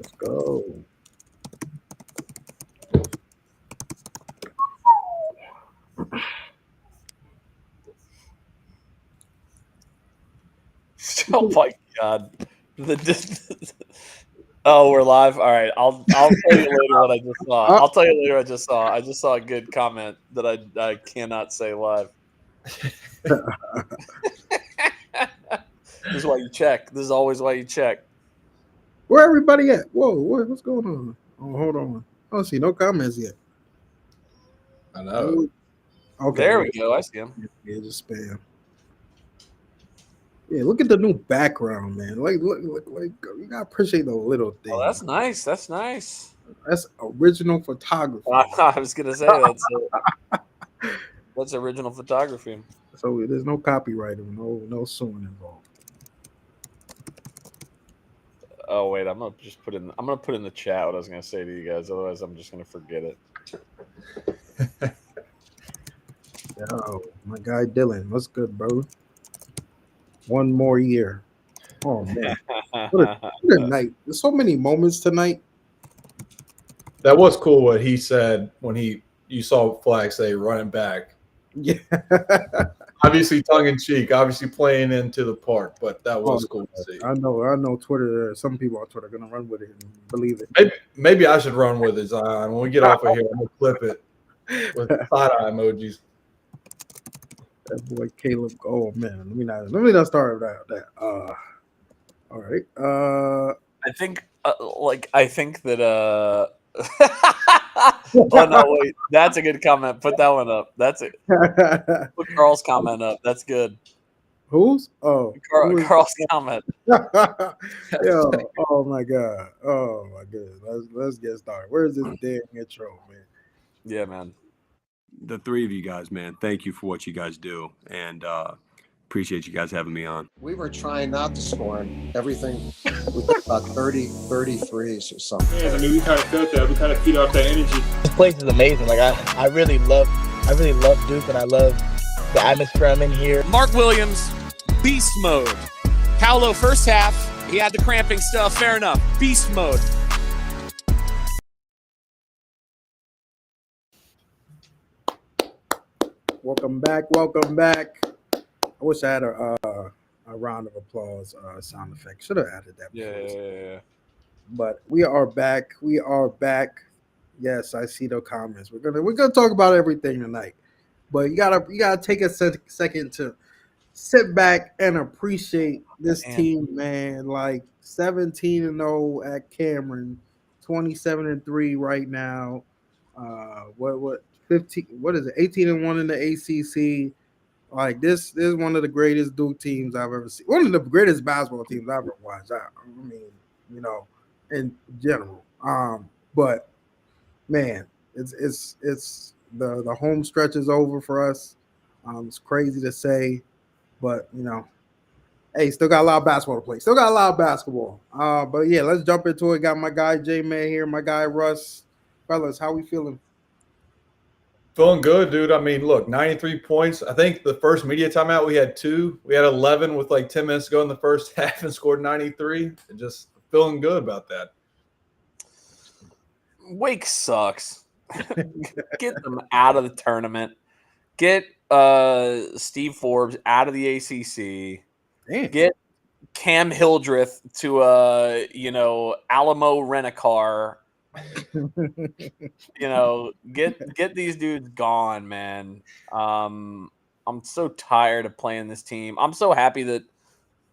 Let's go. Oh my god. Oh, we're live. All right, I'll tell you later what I just saw. I'll tell you later what I just saw. I just saw a good comment that I cannot say live. This is why you check. This is always why you check. Where everybody at? Whoa, what's going on? Oh, hold on. I don't see no comments yet. I know. Okay. There we go. I see him. Yeah, just spam. Yeah, look at the new background, man. Like you gotta appreciate the little things. Oh, that's nice. That's nice. That's original photography. I was gonna say that's original photography. So there's no copyright or no suing involved. Oh wait, I'm gonna put in the chat what I was gonna say to you guys. Otherwise, I'm just gonna forget it. Oh, my guy Dylan, what's good, bro? One more year. Oh man, what a night! There's so many moments tonight. That was cool what he said when you saw Flagg say running back. Yeah, obviously tongue in cheek, obviously playing into the part, but that was cool to see. I know. Twitter. Some people on Twitter are gonna run with it and believe it. Maybe I should run with it, Zion. When we get off of here, I'm gonna clip it with side eye emojis. That boy Caleb. Oh man, let me not start with that. All right. I think that. Oh no! Wait, that's a good comment. Put that one up. That's it. Put Carl's comment up. That's good. Whose? Oh, Carl's comment. Yo, oh my god. Oh my goodness. Let's get started. Where's this damn intro, man? Yeah, man. The three of you guys, man, thank you for what you guys do, and appreciate you guys having me on. We were trying not to score and everything. We got about 33s or something. Yeah, I mean, we kind of felt that. We kind of feed off that energy. This place is amazing. Like I really love Duke, and I love the atmosphere I'm in here. Mark Williams, beast mode. Paolo first half, he had the cramping stuff. Fair enough. Beast mode. Welcome back. I wish I had a round of applause sound effect. Should have added that. Yeah. But we are back. Yes, I see the comments. We're gonna talk about everything tonight. But you gotta take a second to sit back and appreciate this team, man. Like 17-0 at Cameron, 27-3 right now. What 15? What is it? 18-1 in the ACC. Like this is one of the greatest Duke teams I've ever seen. One of the greatest basketball teams I've ever watched. I mean, in general. But man, it's the home stretch is over for us. It's crazy to say, but hey, still got a lot of basketball to play. Still got a lot of basketball. But yeah, let's jump into it. Got my guy JMann here, my guy Russ. Fellas, how we feeling? Feeling good, dude. I mean, look, 93 points. I think the first media timeout we had 2. We had 11 with like 10 minutes to go in the first half and scored 93. Just feeling good about that. Wake sucks. Get them out of the tournament. Get Steve Forbes out of the ACC. Damn. Get Cam Hildreth to Alamo Rent-A-Car. Get these dudes gone, man. I'm so tired of playing this team. I'm so happy that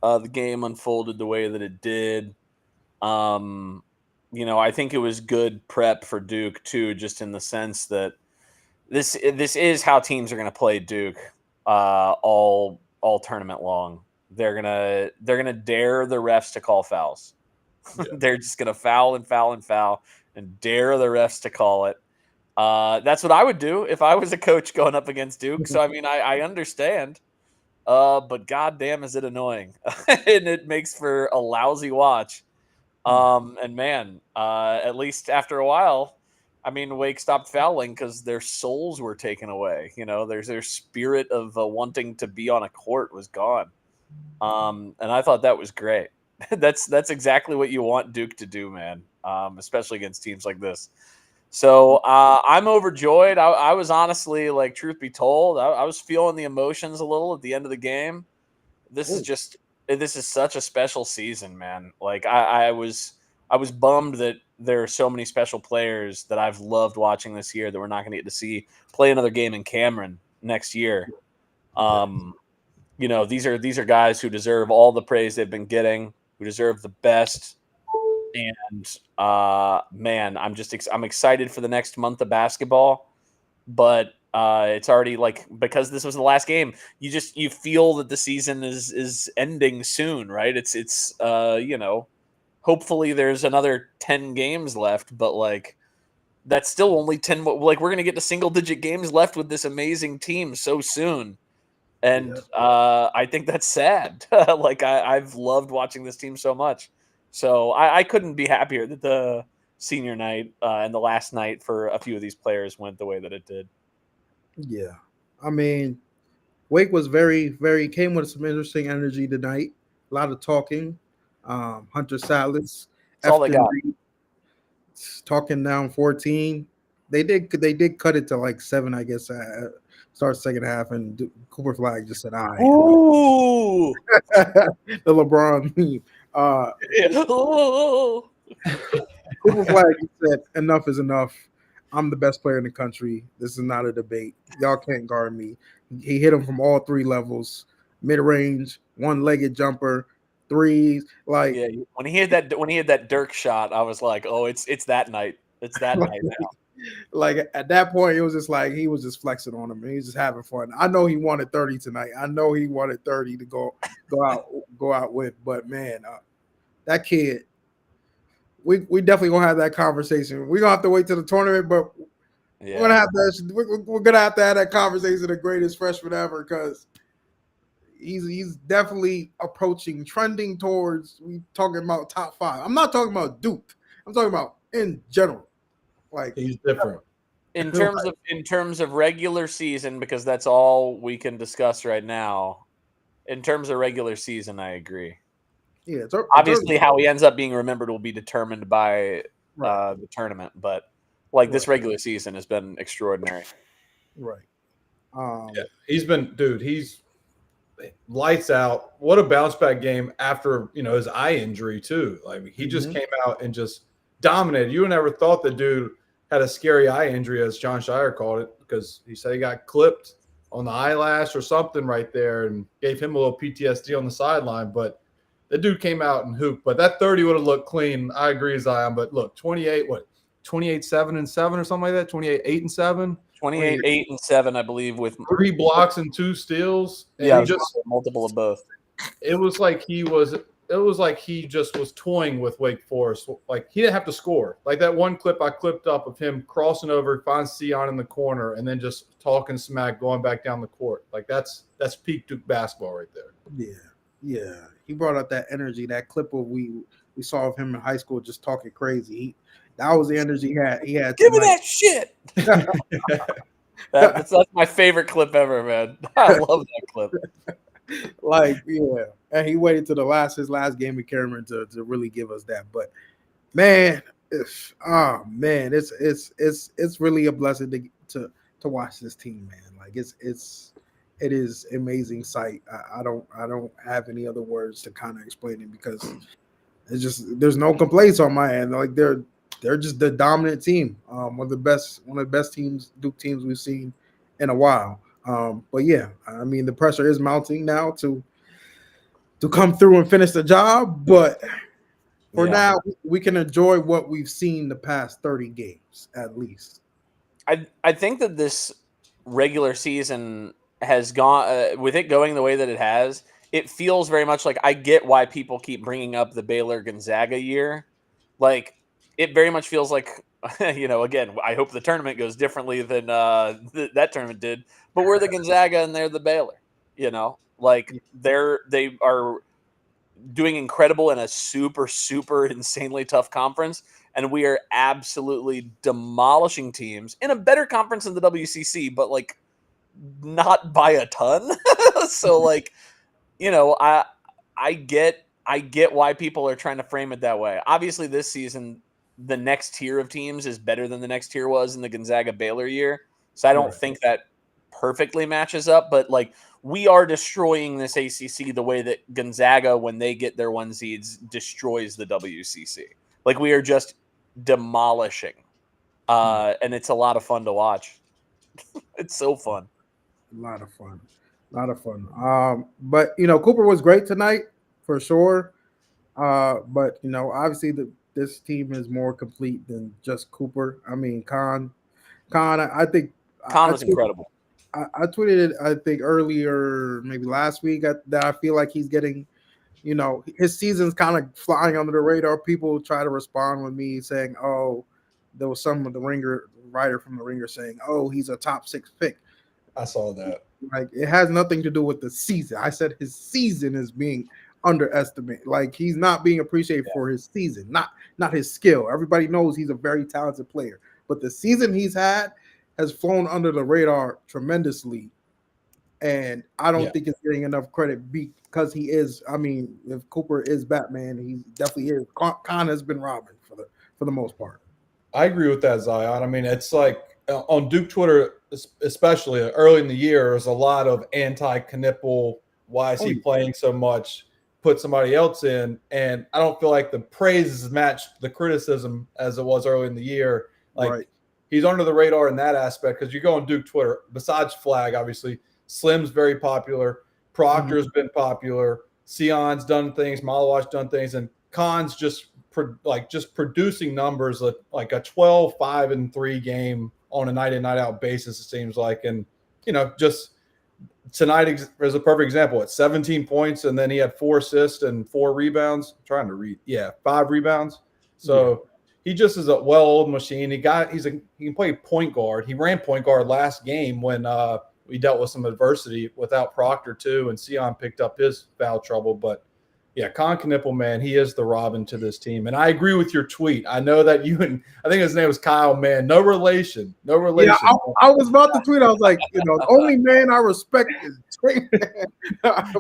the game unfolded the way that it did. I think it was good prep for Duke too, just in the sense that this is how teams are going to play Duke all tournament long. They're gonna dare the refs to call fouls. Yeah. They're just gonna foul and foul and foul and dare the refs to call it. That's what I would do if I was a coach going up against Duke. So I mean, I understand, but goddamn, is it annoying, and it makes for a lousy watch. And man, at least after a while, I mean, Wake stopped fouling because their souls were taken away. Their spirit of wanting to be on a court was gone. And I thought that was great. That's exactly what you want Duke to do, man. especially against teams like this. So I'm overjoyed. I was honestly, like, truth be told, I was feeling the emotions a little at the end of the game. This is such a special season, man. Like I was bummed that there are so many special players that I've loved watching this year that we're not going to get to see play another game in Cameron next year. These are guys who deserve all the praise they've been getting, who deserve the best. And man, I'm excited for the next month of basketball, but it's already, like, because this was the last game, you feel that the season is ending soon, right? It's hopefully there's another 10 games left, but like that's still only 10. Like, we're gonna get to single digit games left with this amazing team so soon. And I think that's sad. Like I've loved watching this team so much. So I couldn't be happier that the senior night and the last night for a few of these players went the way that it did. Yeah. I mean, Wake was came with some interesting energy tonight. A lot of talking. Hunter Salas, That's all they got. talking down 14. They did cut it to like 7, I guess. Start second half, and Cooper Flagg just said, "All right." Ooh, the LeBron meme. Cooper Flagg said, "Enough is enough. I'm the best player in the country. This is not a debate. Y'all can't guard me." He hit him from all 3 levels: mid-range, one-legged jumper, threes. Like, yeah, when he had that Dirk shot, I was like, "Oh, it's that night. It's that night now." Like, at that point, it was just like he was just flexing on him, and he was just having fun. I know he wanted 30 tonight. I know he wanted 30 to go out with. But man, that kid, we definitely gonna have that conversation. We're gonna have to wait till the tournament, but we're gonna have to have that conversation. The greatest freshman ever, because he's definitely trending towards. We talking about top 5. I'm not talking about Duke. I'm talking about in general. Like, he's different in terms of regular season, because that's all we can discuss right now. In terms of regular season, I agree. Yeah, obviously how he ends up being remembered will be determined by the tournament, but like this regular season has been extraordinary. Right. He's lights out. What a bounce back game after his eye injury too. Like, he just came out and just dominated. You never thought the dude had a scary eye injury, as John Shire called it, because he said he got clipped on the eyelash or something right there and gave him a little PTSD on the sideline. But the dude came out and hooped. But that 30 would have looked clean. I agree, Zion. But look, 28, 7-7 or something like that? 28, 8-7? 28, 8-7, I believe, with 3 blocks and 2 steals. And yeah, just multiple of both. It was like he just was toying with Wake Forest. Like, he didn't have to score. Like that one clip I clipped up of him crossing over, finds Sion in the corner, and then just talking smack going back down the court. Like, that's peak Duke basketball right there. Yeah. He brought out that energy. That clip of we saw of him in high school just talking crazy. That was the energy he had. Give me that shit. That's my favorite clip ever, man. I love that clip. Like, yeah, and he waited till his last game with Cameron to really give us that. But man, it's really a blessing to watch this team, man. Like, it is amazing sight. I don't have any other words to kind of explain it, because it's just, there's no complaints on my end. Like, they're just the dominant team. One of the best Duke teams we've seen in a while. But yeah, I mean, the pressure is mounting now to come through and finish the job. But for now, we can enjoy what we've seen the past 30 games at least. I think that this regular season has gone with it going the way that it has. It feels very much like, I get why people keep bringing up the Baylor Gonzaga year. Like, it very much feels like, again, I hope the tournament goes differently than that tournament did, but we're the Gonzaga and they're the Baylor, like they are doing incredible in a super, super insanely tough conference. And we are absolutely demolishing teams in a better conference than the WCC, but like not by a ton. So like, I get why people are trying to frame it that way. Obviously this season, the next tier of teams is better than the next tier was in the Gonzaga Baylor year. So I don't think that perfectly matches up, but like we are destroying this ACC the way that Gonzaga, when they get their 1 seeds, destroys the WCC. Like we are just demolishing. And it's a lot of fun to watch. It's so fun. A lot of fun. But Cooper was great tonight for sure. But obviously this team is more complete than just Cooper. I mean, Khan, I think Khan was incredible. I tweeted it, I think earlier, maybe last week, that I feel like he's getting, his season's kind of flying under the radar. People try to respond with me saying, "Oh, there was some of the writer from the Ringer saying, oh, he's a top 6 pick." I saw that. Like, it has nothing to do with the season. I said his season is being underestimated. Like, he's not being appreciated for his season, not his skill. Everybody knows he's a very talented player, but the season he's had has flown under the radar tremendously. And I don't think it's getting enough credit because he is. I mean, if Cooper is Batman, he definitely is. Khan has been Robin for the most part. I agree with that, Zion. I mean, it's like on Duke Twitter, especially early in the year, there's a lot of anti-Knipple. Why is he playing so much? Put somebody else in. And I don't feel like the praises matched the criticism as it was early in the year. Like, he's under the radar in that aspect because you go on Duke Twitter, besides Flagg, obviously, Slim's very popular. Proctor's been popular. Sion's done things. Malawat's done things. And Khan's just producing numbers like a 12-5-3 game on a night in, night out basis, it seems like. And, just tonight is a perfect example. At 17 points, and then he had 4 assists and 4 rebounds. I'm trying to read. 5 rebounds. So he just is a well-oiled machine. He can play point guard. He ran point guard last game when we dealt with some adversity without Proctor too, and Sion picked up his foul trouble. But Con Knipple, man, he is the Robin to this team. And I agree with your tweet. I know that I think his name was Kyle, man. No relation. Yeah, I was about to tweet. I was like, the only man I respect is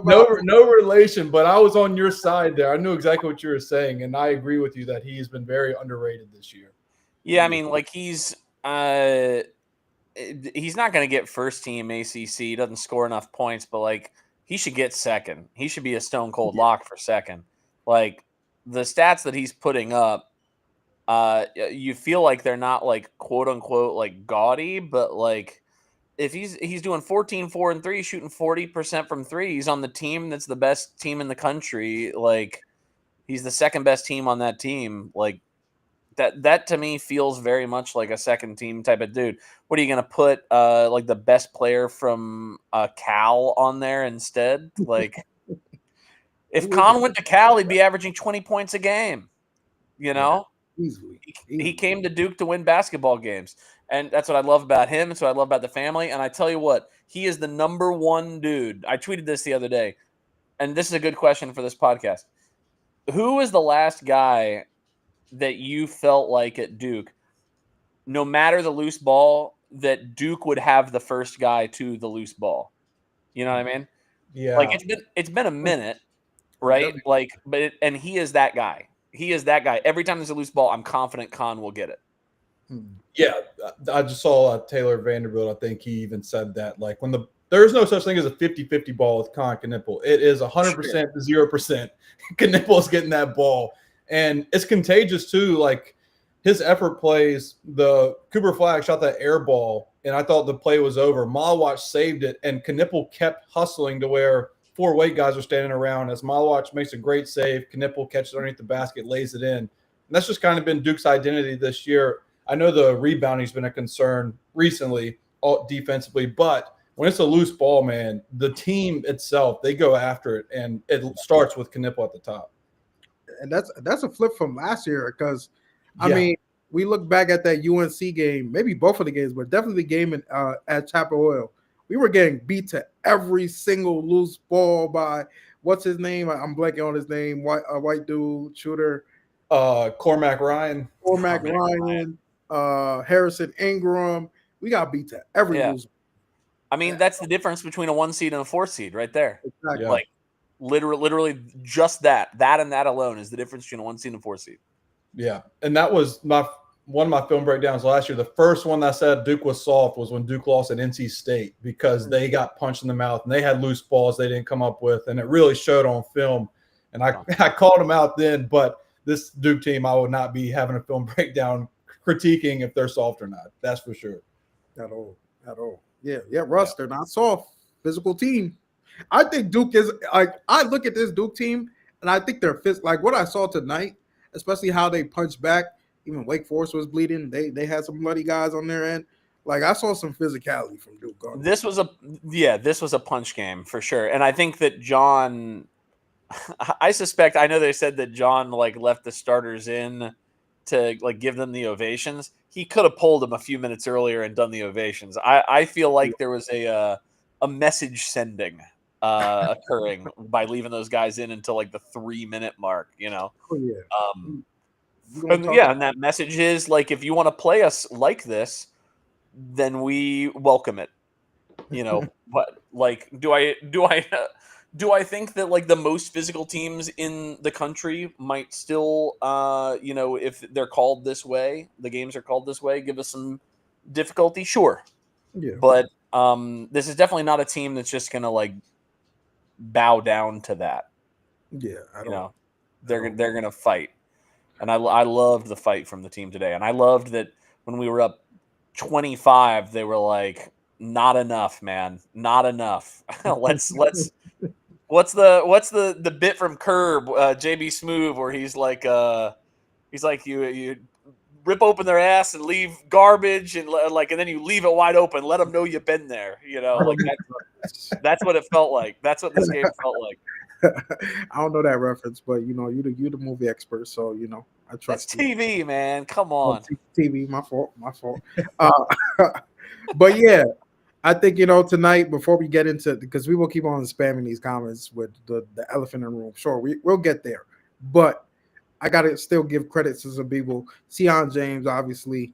no relation, but I was on your side there. I knew exactly what you were saying, and I agree with you that he's been very underrated this year. Yeah, I mean, like he's not going to get first team ACC. He doesn't score enough points, but like he should get second. He should be a stone cold lock for second. Like the stats that he's putting up, you feel like they're not like quote unquote like gaudy, but like if he's doing 14, 4, and 3, shooting 40% from 3, he's on the team that's the best team in the country. Like he's the second best team on that team. Like that to me feels very much like a second team type of dude. What are you going to put like the best player from Cal on there instead? Like if Con went to Cal, he'd be averaging 20 points a game. Easily. He came to Duke to win basketball games. And that's what I love about him. That's what I love about the family. And I tell you what, he is the number 1 dude. I tweeted this the other day, and this is a good question for this podcast. Who is the last guy that you felt like at Duke, no matter the loose ball, that Duke would have the first guy to the loose ball? You know what I mean? Yeah. Like it's been a minute, right? Like, and he is that guy. He is that guy. Every time there's a loose ball, I'm confident Con will get it. Yeah, I just saw Taylor Vanderbilt. I think he even said that. Like there's no such thing as a 50-50 ball with Con Knipple. It is 100% to 0%. Knipple is getting that ball. And it's contagious too. Like his effort plays, the Cooper Flagg shot that air ball, and I thought the play was over. Malawatch saved it, and Knipple kept hustling to where 4 weight guys are standing around. As Malawatch makes a great save, Knipple catches underneath the basket, lays it in. And that's just kind of been Duke's identity this year. I know the rebounding's been a concern recently defensively, but when it's a loose ball, man, the team itself, they go after it, and it starts with Knipple at the top. And that's a flip from last year because, I mean, we look back at that UNC game, maybe both of the games, but definitely the game at Chapel Hill. We were getting beat to every single loose ball by what's his name? I'm blanking on his name. White dude shooter. Cormac Ryan, Harrison Ingram. We got beat to every loose ball. I mean, that's the difference between a 1 seed and a 4 seed right there. Exactly. Like literally just that and that alone is the difference between a 1 seed and a 4 seed. Yeah, and that was one of my film breakdowns last year. The first one that said Duke was soft was when Duke lost at NC State because they got punched in the mouth and they had loose balls they didn't come up with, and it really showed on film. And I called them out then, but this Duke team, I would not be having a film breakdown critiquing if they're soft or not. That's for sure. At all. Yeah, Russ, they're not soft. Physical team. I think Duke is like, I look at this Duke team and I think they're like what I saw tonight, especially how they punched back. Even Wake Forest was bleeding. They had some bloody guys on their end. Like I saw some physicality from Duke. This was a punch game for sure. And I think that John, I suspect, I know they said that John like left the starters in to like give them the ovations. He could have pulled them a few minutes earlier and done the ovations. I feel like there was a message sending occurring by leaving those guys in until like the 3-minute mark, you know? Oh, yeah. And that message is like, if you want to play us like this, then we welcome it. You know, but like, do I think that like the most physical teams in the country might still, you know, if they're called this way, the games are called this way, give us some difficulty? Sure. Yeah. But this is definitely not a team that's just going to like bow down to that. Yeah. They're going to fight. And I loved the fight from the team today. And I loved that when we were up 25, they were like, not enough, man. Not enough. Let's what's the bit from Curb, JB Smoove, where he's like you rip open their ass and leave garbage and then you leave it wide open, let them know you've been there, you know, like that's what it felt like. That's what this game felt like. I don't know that reference, but you know, you the movie expert, so you know I trust. That's TV, man. Come on. TV, my fault. But yeah, I think, you know, tonight, before we get into, because we will keep on spamming these comments with the elephant in the room. Sure, we'll get there, but I gotta still give credit to some people. Sion James, obviously,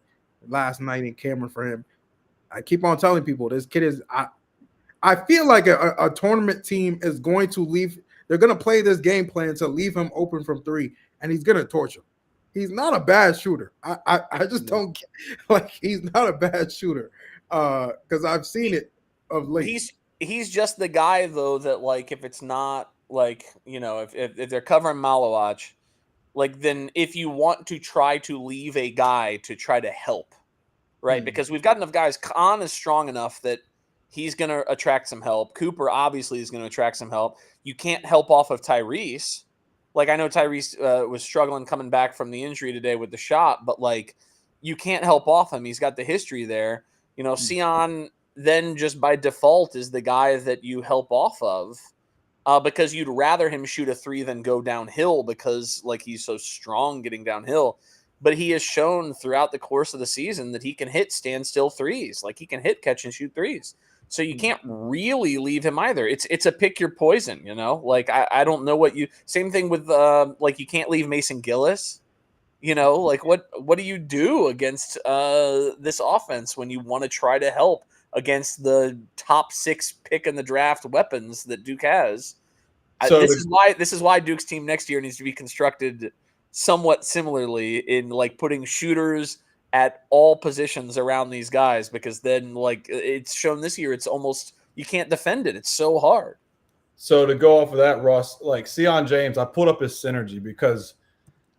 last night in Cameron for him. I keep on telling people this kid is. I feel like a tournament team is going to leave. They're going to play this game plan to leave him open from three, and he's going to torch him. He's not a bad shooter. I just don't like. He's not a bad shooter because I've seen it of late. He's just the guy though that like if it's not like, you know, if they're covering Malawach, like then if you want to try to leave a guy to try to help, right? Because we've got enough guys. Khan is strong enough that he's going to attract some help. Cooper obviously is going to attract some help. You can't help off of Tyrese. Like, I know Tyrese was struggling coming back from the injury today with the shot, but, like, you can't help off him. He's got the history there. You know, Sion then just by default is the guy that you help off of because you'd rather him shoot a three than go downhill because, like, he's so strong getting downhill. But he has shown throughout the course of the season that he can hit standstill threes. Like, he can hit catch and shoot threes. So you can't really leave him either. It's a pick your poison, you know? Like, I don't know what you – same thing with, like, you can't leave Mason Gillis. You know, like, what do you do against this offense when you want to try to help against the top 6 pick in the draft weapons that Duke has? So this is why Duke's team next year needs to be constructed somewhat similarly in, like, putting shooters – at all positions around these guys, because then, like, it's shown this year, it's almost, you can't defend it. It's so hard. So to go off of that, Russ, like Sion James, I pulled up his synergy because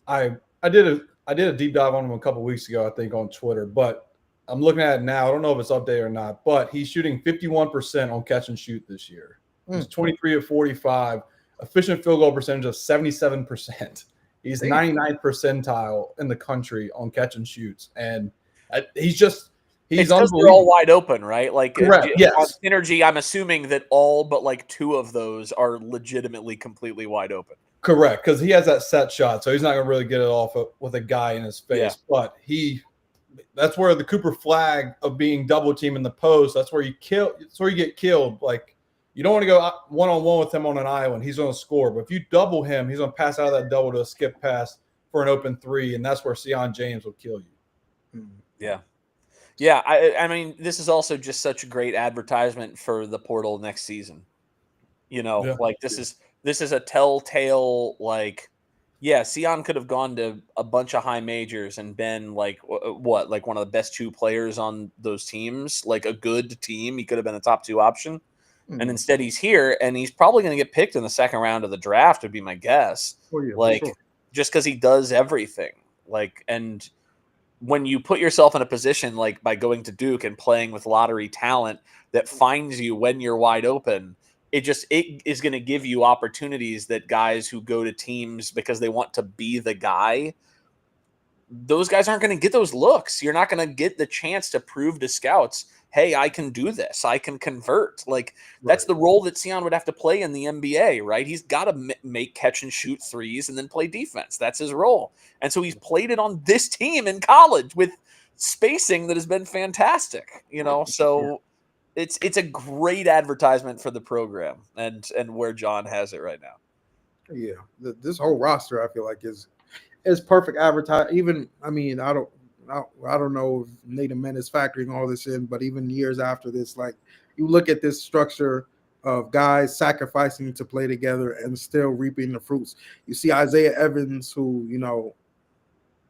I did a deep dive on him a couple weeks ago, I think, on Twitter, but I'm looking at it now. I don't know if it's updated or not, but he's shooting 51% on catch and shoot this year. He's 23 of 45, efficient field goal percentage of 77%. He's 99th percentile in the country on catch and shoots, and he's unbelievable. They're all wide open, right? Like, correct. Yes. On synergy, I'm assuming that all but like 2 of those are legitimately completely wide open. Correct, because he has that set shot, so he's not going to really get it off with a guy in his face. Yeah. But that's where the Cooper Flagg of being double team in the post. That's where you get killed. Like, you don't want to go one-on-one with him on an island. He's going to score. But if you double him, he's going to pass out of that double to a skip pass for an open three, and that's where Sion James will kill you. Yeah. Yeah, I mean, this is also just such a great advertisement for the portal next season. You know, like this is a telltale, like, Yeah, Sion could have gone to a bunch of high majors and been like like one of the best 2 players on those teams, like a good team. He could have been a top 2 option. And instead he's here and he's probably going to get picked in the second round of the draft would be my guess. Oh, yeah, for Like sure. just cuz he does everything. Like, and when you put yourself in a position like by going to Duke and playing with lottery talent that finds you when you're wide open, it is going to give you opportunities that guys who go to teams because they want to be the guy, those guys aren't going to get those looks. You're not going to get the chance to prove to scouts, hey, I can do this. I can convert. Like that's the role that Sion would have to play in the NBA, right? He's got to make catch and shoot threes and then play defense. That's his role. And so he's played it on this team in college with spacing that has been fantastic, so it's a great advertisement for the program and where John has it right now. Yeah, this whole roster I feel like is perfect advertise. Even I mean I don't know if Nathan Men is factoring all this in, but even years after this, like you look at this structure of guys sacrificing to play together and still reaping the fruits. You see Isaiah Evans, who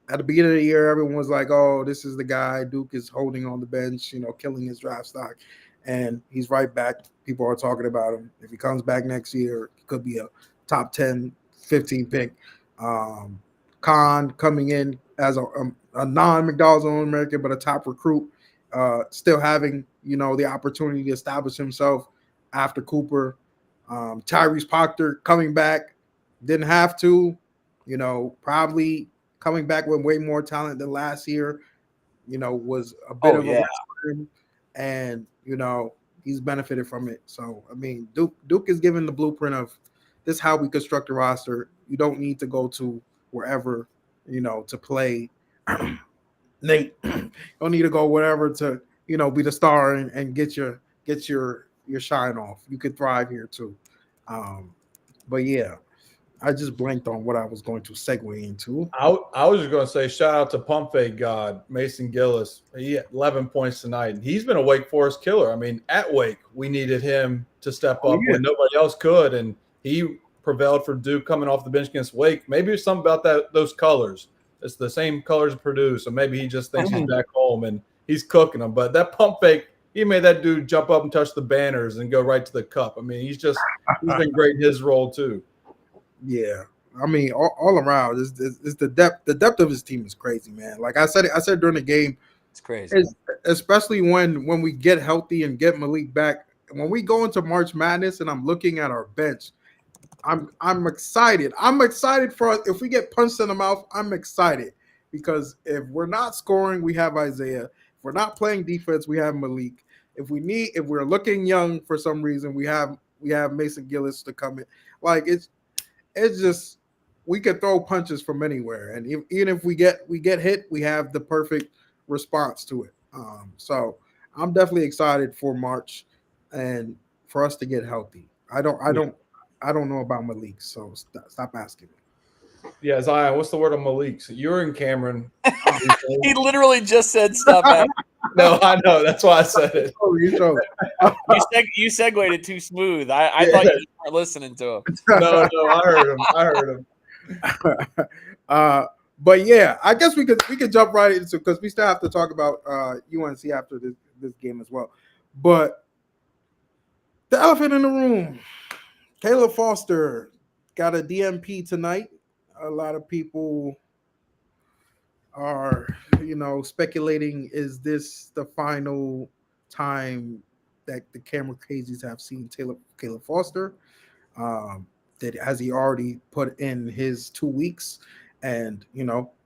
at the beginning of the year everyone was like, "Oh, this is the guy Duke is holding on the bench, killing his draft stock," and he's right back. People are talking about him. If he comes back next year, he could be a top 10, 15 pick. Khan coming in as a non-McDonald's All-American, but a top recruit, still having, the opportunity to establish himself after Cooper. Tyrese Proctor coming back, didn't have to, probably coming back with way more talent than last year, was a bit of a risk for him, and, he's benefited from it. So, I mean, Duke is given the blueprint of this is how we construct a roster. You don't need to go to wherever, to play. Nate, you don't need to go wherever to, be the star and get your shine off. You could thrive here too. But yeah, I just blanked on what I was going to segue into. I was just going to say shout out to Pump Fake God, Mason Gillis. He had 11 points tonight. He's been a Wake Forest killer. I mean, at Wake, we needed him to step up when nobody else could, and he prevailed for Duke coming off the bench against Wake. Maybe it's something about those colors. It's the same colors of Purdue, so maybe he just thinks he's back home and he's cooking them. But that pump fake, he made that dude jump up and touch the banners and go right to the cup. I mean, he's been great in his role too. Yeah, I mean, all around, is the depth. The depth of his team is crazy, man. Like I said during the game, it's crazy, especially when we get healthy and get Malik back. When we go into March Madness, and I'm looking at our bench, I'm excited. I'm excited for if we get punched in the mouth. I'm excited because if we're not scoring, we have Isaiah. If we're not playing defense, we have Malik. If we're looking young for some reason, we have Mason Gillis to come in. Like it's just we could throw punches from anywhere, and even if we get hit, we have the perfect response to it. So I'm definitely excited for March and for us to get healthy. I don't know about Malik, so stop asking me. Yeah, Zion, what's the word on Malik? So you're in Cameron. He literally just said stop asking. No, I know. That's why I said it. You segued it too smooth. I thought you weren't listening to him. No, I heard him. But yeah, I guess we could jump right into because we still have to talk about UNC after this game as well. But the elephant in the room, Caleb Foster got a DMP tonight. A lot of people are, speculating, is this the final time that the camera crazies have seen Caleb Foster? That has he already put in his 2 weeks and,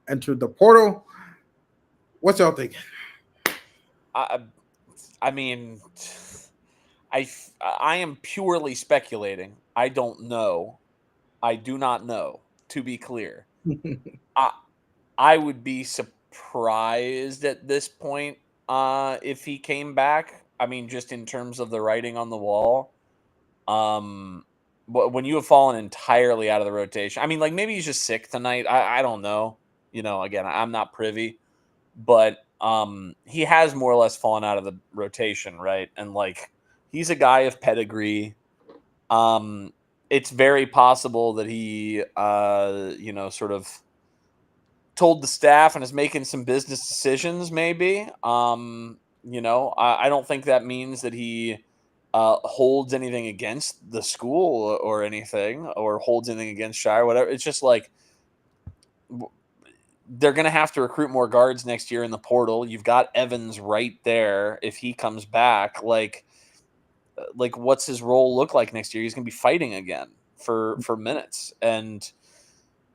entered the portal? What's y'all thinking? I mean, I am purely speculating. I don't know. I do not know, to be clear. I would be surprised at this point if he came back. I mean, just in terms of the writing on the wall. But when you have fallen entirely out of the rotation, I mean, like maybe he's just sick tonight. I don't know. Again, I'm not privy. But he has more or less fallen out of the rotation, right? And like he's a guy of pedigree. it's very possible that he, sort of told the staff and is making some business decisions. Maybe, I don't think that means that he holds anything against the school or anything, or holds anything against Shire, whatever. It's just like they're going to have to recruit more guards next year in the portal. You've got Evans right there. If he comes back, like what's his role look like next year? He's going to be fighting again for minutes. And,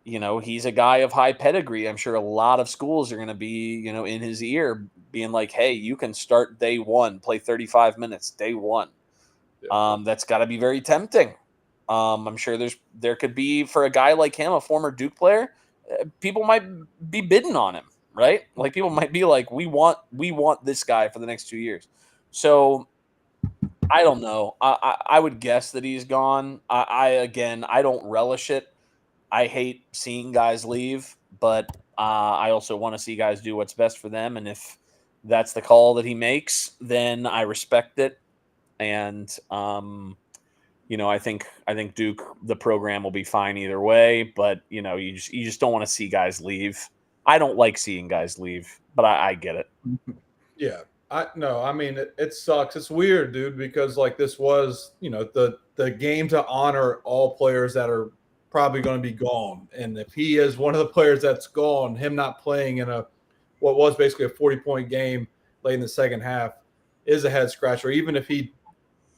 he's a guy of high pedigree. I'm sure a lot of schools are going to be, in his ear being like, hey, you can start day one, play 35 minutes, day one. Yeah. That's got to be very tempting. I'm sure there could be, for a guy like him, a former Duke player, people might be bidding on him, right? Like people might be like, we want this guy for the next 2 years. So I don't know. I would guess that he's gone. I don't relish it. I hate seeing guys leave, but I also want to see guys do what's best for them. And if that's the call that he makes, then I respect it. And I think Duke, the program will be fine either way, but you just don't want to see guys leave. I don't like seeing guys leave, but I get it. Yeah. It sucks. It's weird, dude, because like this was, the game to honor all players that are probably going to be gone. And if he is one of the players that's gone, him not playing in what was basically a 40-point game late in the second half is a head scratcher. Even if it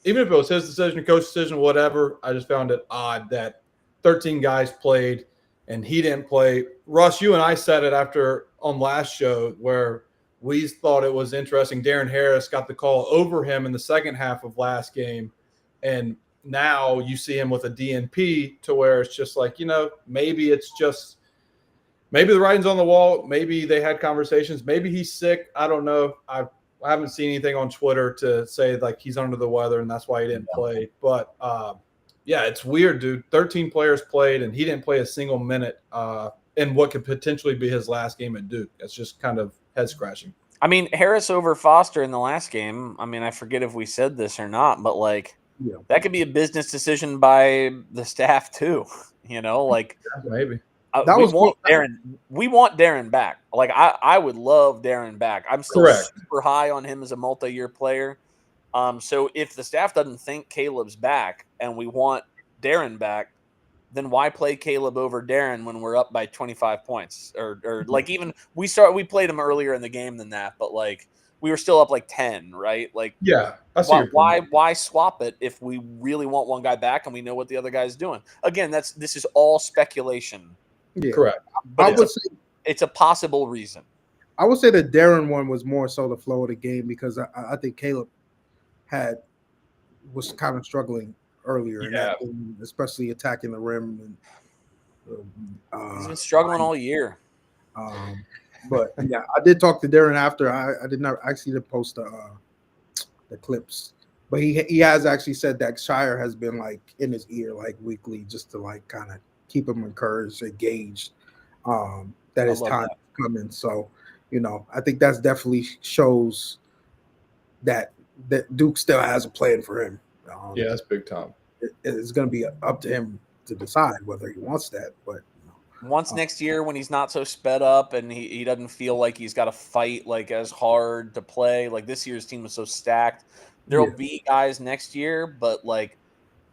was his decision, coach's decision, whatever, I just found it odd that 13 guys played and he didn't play. Russ, you and I said it on last show where we thought it was interesting. Darren Harris got the call over him in the second half of last game. And now you see him with a DNP to where it's just like, maybe maybe the writing's on the wall. Maybe they had conversations. Maybe he's sick. I don't know. I haven't seen anything on Twitter to say like he's under the weather and that's why he didn't play. But it's weird, dude. 13 players played and he didn't play a single minute in what could potentially be his last game at Duke. That's just kind of head scratching. I mean, Harris over Foster in the last game. I mean, I forget if we said this or not, but like that could be a business decision by the staff too. Maybe. We want Darren back. Like I would love Darren back. I'm still super high on him as a multi-year player. So if the staff doesn't think Caleb's back and we want Darren back, then why play Caleb over Darren when we're up by 25 points? Or like even we played him earlier in the game than that, but like we were still up like 10, right? Like why swap it if we really want one guy back and we know what the other guy's doing? Again, this is all speculation. Yeah. Correct. But it's a possible reason. I would say the Darren one was more so the flow of the game because I think Caleb was kind of struggling earlier in that game, especially attacking the rim. And he's been struggling all year. But yeah, I did talk to Darren after. I did not actually post the clips, but he has actually said that Shire has been like in his ear like weekly just to like kind of keep him encouraged, engaged, that his time is coming. So, I think that's definitely shows that Duke still has a plan for him. That's big time. It's going to be up to him to decide whether he wants that. But once next year when he's not so sped up and he doesn't feel like he's got to fight like as hard to play, like this year's team was so stacked, there'll be guys next year, but like,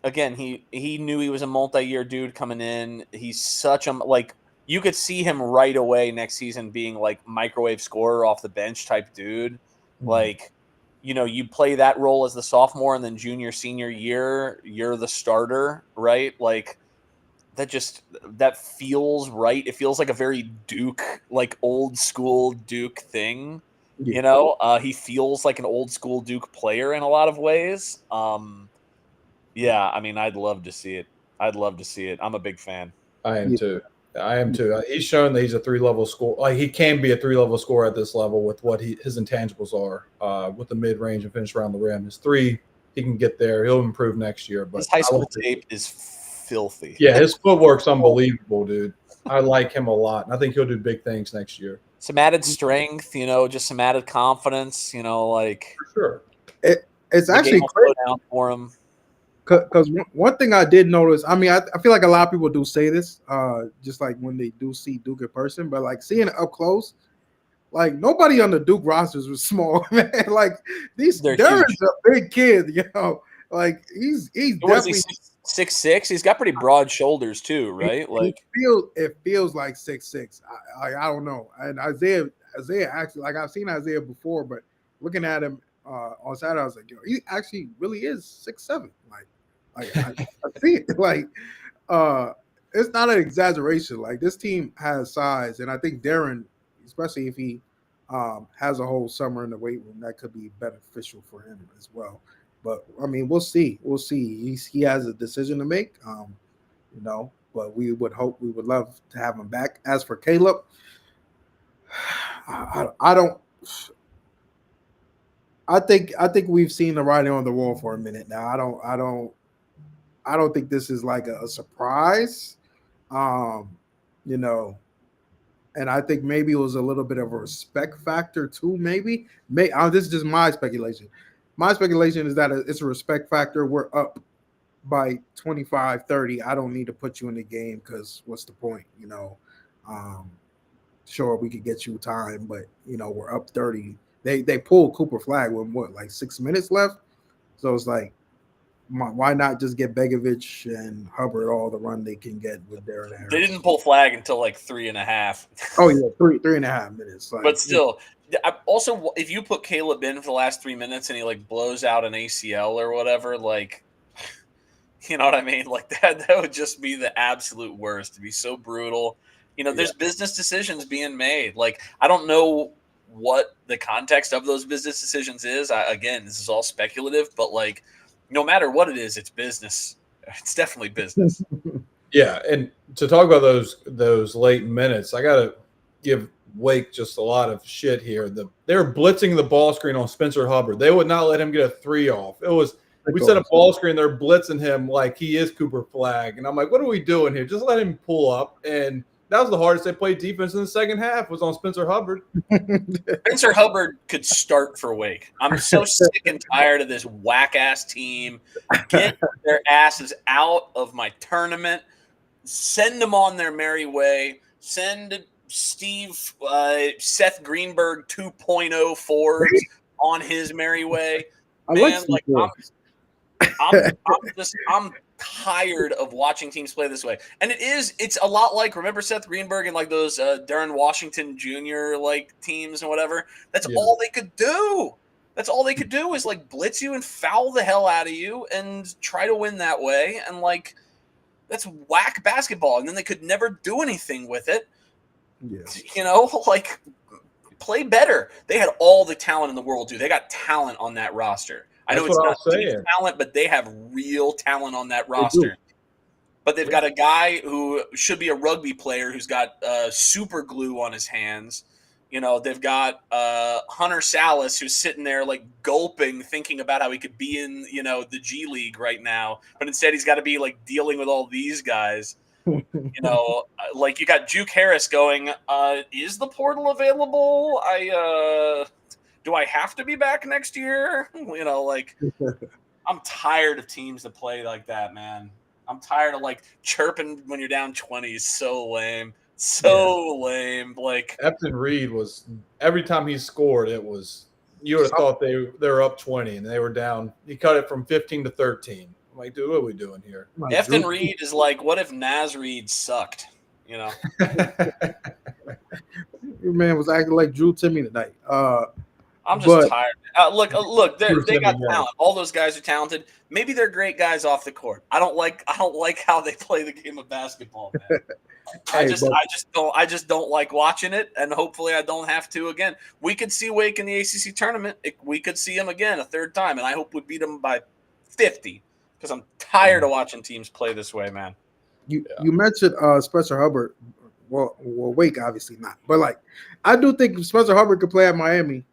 again, he knew he was a multi-year dude coming in. He's such a like you could see him right away next season being like microwave scorer off the bench type dude. Mm-hmm. Like, you play that role as the sophomore and then junior, senior year, you're the starter, right? Like that feels right. It feels like a very Duke, like old school Duke thing. Yeah. He feels like an old school Duke player in a lot of ways. Yeah, I mean, I'd love to see it. I'm a big fan. I am too. He's shown that he's a 3-level scorer. Like he can be a 3-level scorer at this level with what his intangibles are, with the mid range and finish around the rim. His 3, he can get there. He'll improve next year. But his high school tape is filthy. Yeah, his footwork's unbelievable, dude. I like him a lot. I think he'll do big things next year. Some added strength, just some added confidence. Like for sure. It's actually crazy for him. Because one thing I did notice, I mean, I feel like a lot of people do say this, just like when they do see Duke in person, but like seeing it up close, like nobody on the Duke rosters was small, man. Like They're Darren's huge. a big kid, Like he's What is he, definitely 6'6"? He's got pretty broad shoulders too, right? Like it feels like 6'6". I don't know. And Isaiah actually, like I've seen Isaiah before, but looking at him on Saturday, I was like, yo, he actually really is 6'7". Like I see it. Like it's not an exaggeration. Like this team has size, and I think Darren, especially if he has a whole summer in the weight room, that could be beneficial for him as well. But I mean, we'll see. We'll see. He has a decision to make. But we would love to have him back. As for Caleb, I don't. I think we've seen the writing on the wall for a minute now. I don't think this is like a surprise. And I think maybe it was a little bit of a respect factor too. Maybe this is just my speculation. My speculation is that it's a respect factor. We're up by 25, 30. I don't need to put you in the game because what's the point? Sure, we could get you time, but we're up 30. They pulled Cooper Flagg with like 6 minutes left. So it's like, why not just get Begovic and Hubbard all the run they can get with Darren Harris? they didn't pull Flag until like 3.5. Oh yeah, 3.5 minutes. Like, But still, also if you put Caleb in for the last 3 minutes and he like blows out an ACL or whatever, like, you know what I mean? Like that would just be the absolute worst. To be so brutal. There's business decisions being made. Like I don't know what the context of those business decisions is. Again, this is all speculative, but like no matter what it is, it's business. It's definitely business. Yeah, and to talk about those late minutes, I gotta give Wake just a lot of shit here. They were blitzing the ball screen on Spencer Hubbard. They would not let him get a 3 off. We set a ball screen, they're blitzing him like he is Cooper Flagg. And I'm like, what are we doing here? Just let him pull up. And that was the hardest they played defense in the second half was on Spencer Hubbard. Spencer Hubbard could start for Wake. I'm so sick and tired of this whack-ass team. Get their asses out of my tournament. Send them on their merry way. Send Seth Greenberg 2.0 Fords on his merry way. Man, I'm tired of watching teams play this way. And it's a lot like, remember Seth Greenberg and like those Darren Washington Jr. like teams and whatever? That's all they could do. That's all they could do is like blitz you and foul the hell out of you and try to win that way. And like, that's whack basketball. And then they could never do anything with it. Yeah. Like play better. They had all the talent in the world, dude. They got talent on that roster. I know it's not talent, but they have real talent on that roster. But they've got a guy who should be a rugby player who's got super glue on his hands. They've got Hunter Salas who's sitting there like gulping, thinking about how he could be in, the G League right now. But instead he's got to be like dealing with all these guys. Like you got Juke Harris going, is the portal available? Do I have to be back next year? Like I'm tired of teams that play like that, man. I'm tired of like chirping when you're down 20. So lame. Lame. Like Epton Reed was every time he scored, you would have thought they were up 20 and they were down. He cut it from 15 to 13. I'm like, dude, what are we doing here? Epton Reed is like, what if Naz Reed sucked? Your man was acting like Drew Timmy tonight. I'm just tired. Look, they got talent. All those guys are talented. Maybe they're great guys off the court. I don't like how they play the game of basketball, man. I just don't like watching it, and hopefully I don't have to again. We could see Wake in the ACC tournament. We could see them again a third time, and I hope we beat them by 50 because I'm tired of watching teams play this way, man. You mentioned Spencer Hubbard. Well, Wake obviously not, but like I do think Spencer Hubbard could play at Miami.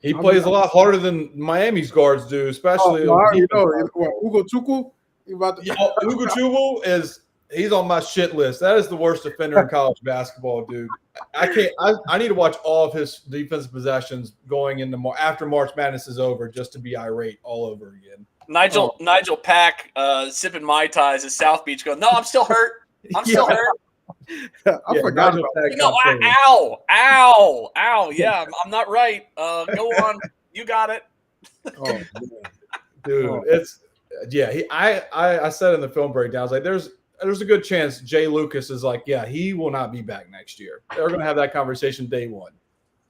He plays a lot harder than Miami's guards do, especially. Ugo Chukwu. Ugo Chukwu is He's on my shit list. That is the worst offender in college basketball, dude. I can't. I need to watch all of his defensive possessions going into after March Madness is over, just to be irate all over again. Nigel Pack sipping Mai Tais at South Beach, going, "No, I'm still hurt. I'm still hurt." I forgot about that. No, ow. Yeah, I'm not right. Go on. You got it. Oh, dude, it's I said in the film breakdown, I was like, there's a good chance Jay Lucas is like, yeah, he will not be back next year. They're going to have that conversation day one.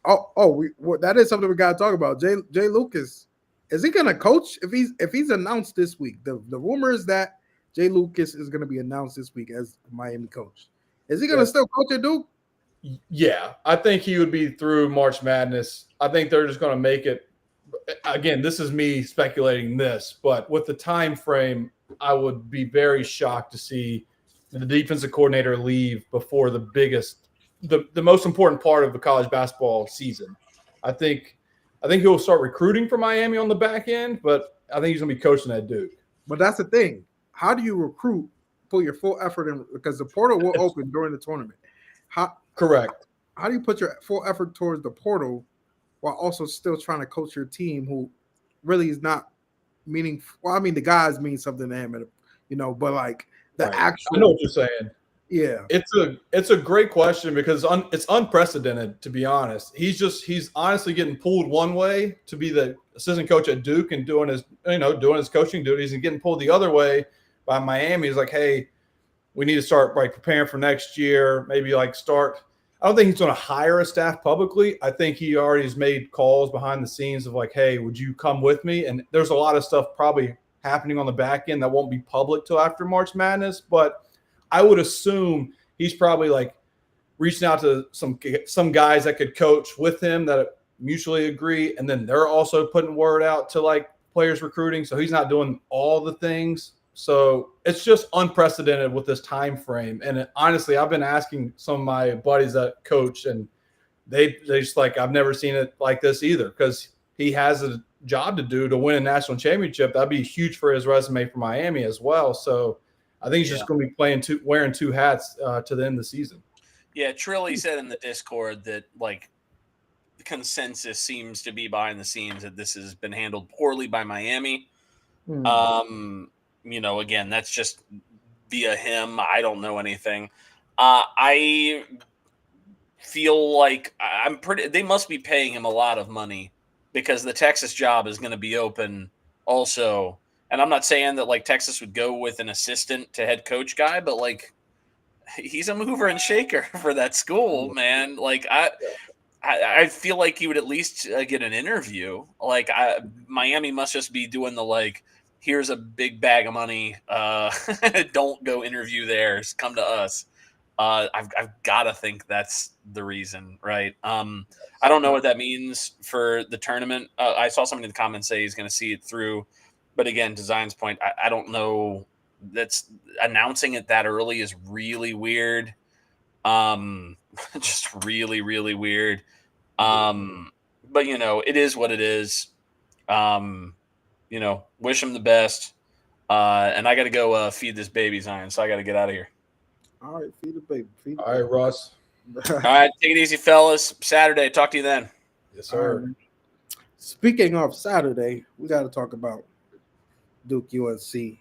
That is something we got to talk about. Jay Lucas, is he going to coach if he's announced this week? The rumor is that Jay Lucas is going to be announced this week as Miami coach. Is he going to still coach at Duke? Yeah, I think he would be through March Madness. I think they're just going to make it. Again, this is me speculating this, but with the time frame, I would be very shocked to see the defensive coordinator leave before the most important part of the college basketball season. I think he'll start recruiting for Miami on the back end, but I think he's going to be coaching at Duke. But that's the thing. How do you recruit, put your full effort in? Because the portal will open during the tournament. Correct. How do you put your full effort towards the portal while also still trying to coach your team who really is not meaning? Well, I mean, the guys mean something to him, but like the actual. I know what you're saying. Yeah, it's a great question because it's unprecedented, to be honest. He's honestly getting pulled one way to be the assistant coach at Duke and doing his coaching duties, and getting pulled the other way by Miami. He's like, hey, we need to start preparing for next year. Maybe start. I don't think he's going to hire a staff publicly. I think he already has made calls behind the scenes of hey, would you come with me? And there's a lot of stuff probably happening on the back end that won't be public till after March Madness. But I would assume he's probably reaching out to some guys that could coach with him that mutually agree. And then they're also putting word out to players recruiting. So he's not doing all the things. So it's just unprecedented with this time frame. And honestly, I've been asking some of my buddies that coach, and they just I've never seen it like this either, because he has a job to do to win a national championship. That'd be huge for his resume for Miami as well. So I think he's just going to be wearing two hats to the end of the season. Yeah, Trilly said in the Discord that the consensus seems to be behind the scenes that this has been handled poorly by Miami. Again, that's just via him. I don't know anything. I feel like they must be paying him a lot of money, because the Texas job is going to be open also. And I'm not saying that Texas would go with an assistant to head coach guy, but he's a mover and shaker for that school, man. I feel like he would at least get an interview. Miami must just be doing the here's a big bag of money. Don't go interview theirs. Come to us. I've got to think that's the reason, right? I don't know what that means for the tournament. I saw somebody in the comments say he's going to see it through. But again, to Zion's point, I don't know. That's announcing it that early is really weird. Just really, really weird. But it is what it is. Wish him the best. And I got to go feed this baby, Zion, so I got to get out of here. All right, feed the baby. All right, Russ. All right, take it easy, fellas. Saturday. Talk to you then. Yes, sir. Speaking of Saturday, we got to talk about Duke-UNC.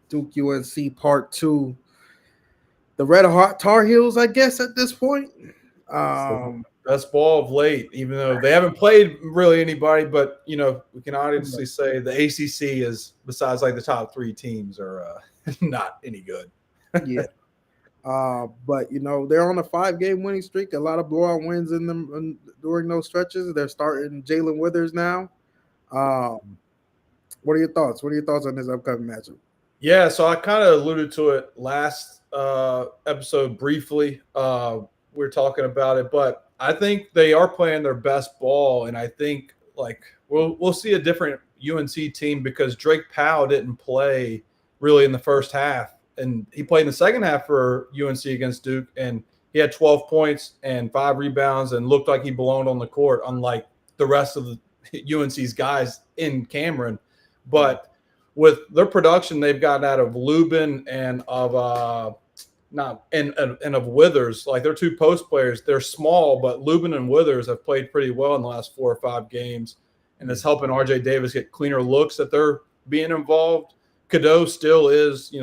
Duke-UNC Part 2. The Red Hot Tar Heels, I guess, at this point. Best ball of late, even though they haven't played really anybody. But, we can honestly say the ACC is, besides the top three teams, are not any good. Yeah. But, they're on a 5-game winning streak. A lot of blowout wins in them during those stretches. They're starting Jalen Withers now. What are your thoughts? What are your thoughts on this upcoming matchup? Yeah, so I kind of alluded to it last episode briefly. We were talking about it, but I think they are playing their best ball, and I think we'll see a different UNC team because Drake Powell didn't play really in the first half, and he played in the second half for UNC against Duke, and he had 12 points and 5 rebounds and looked like he belonged on the court, unlike the rest of the UNC's guys in Cameron. But with their production they've gotten out of Lubin and of of Withers. Like they're two post players. They're small, but Lubin and Withers have played pretty well in the last 4 or 5 games, and it's helping RJ Davis get cleaner looks that they're being involved. Cadeau still is,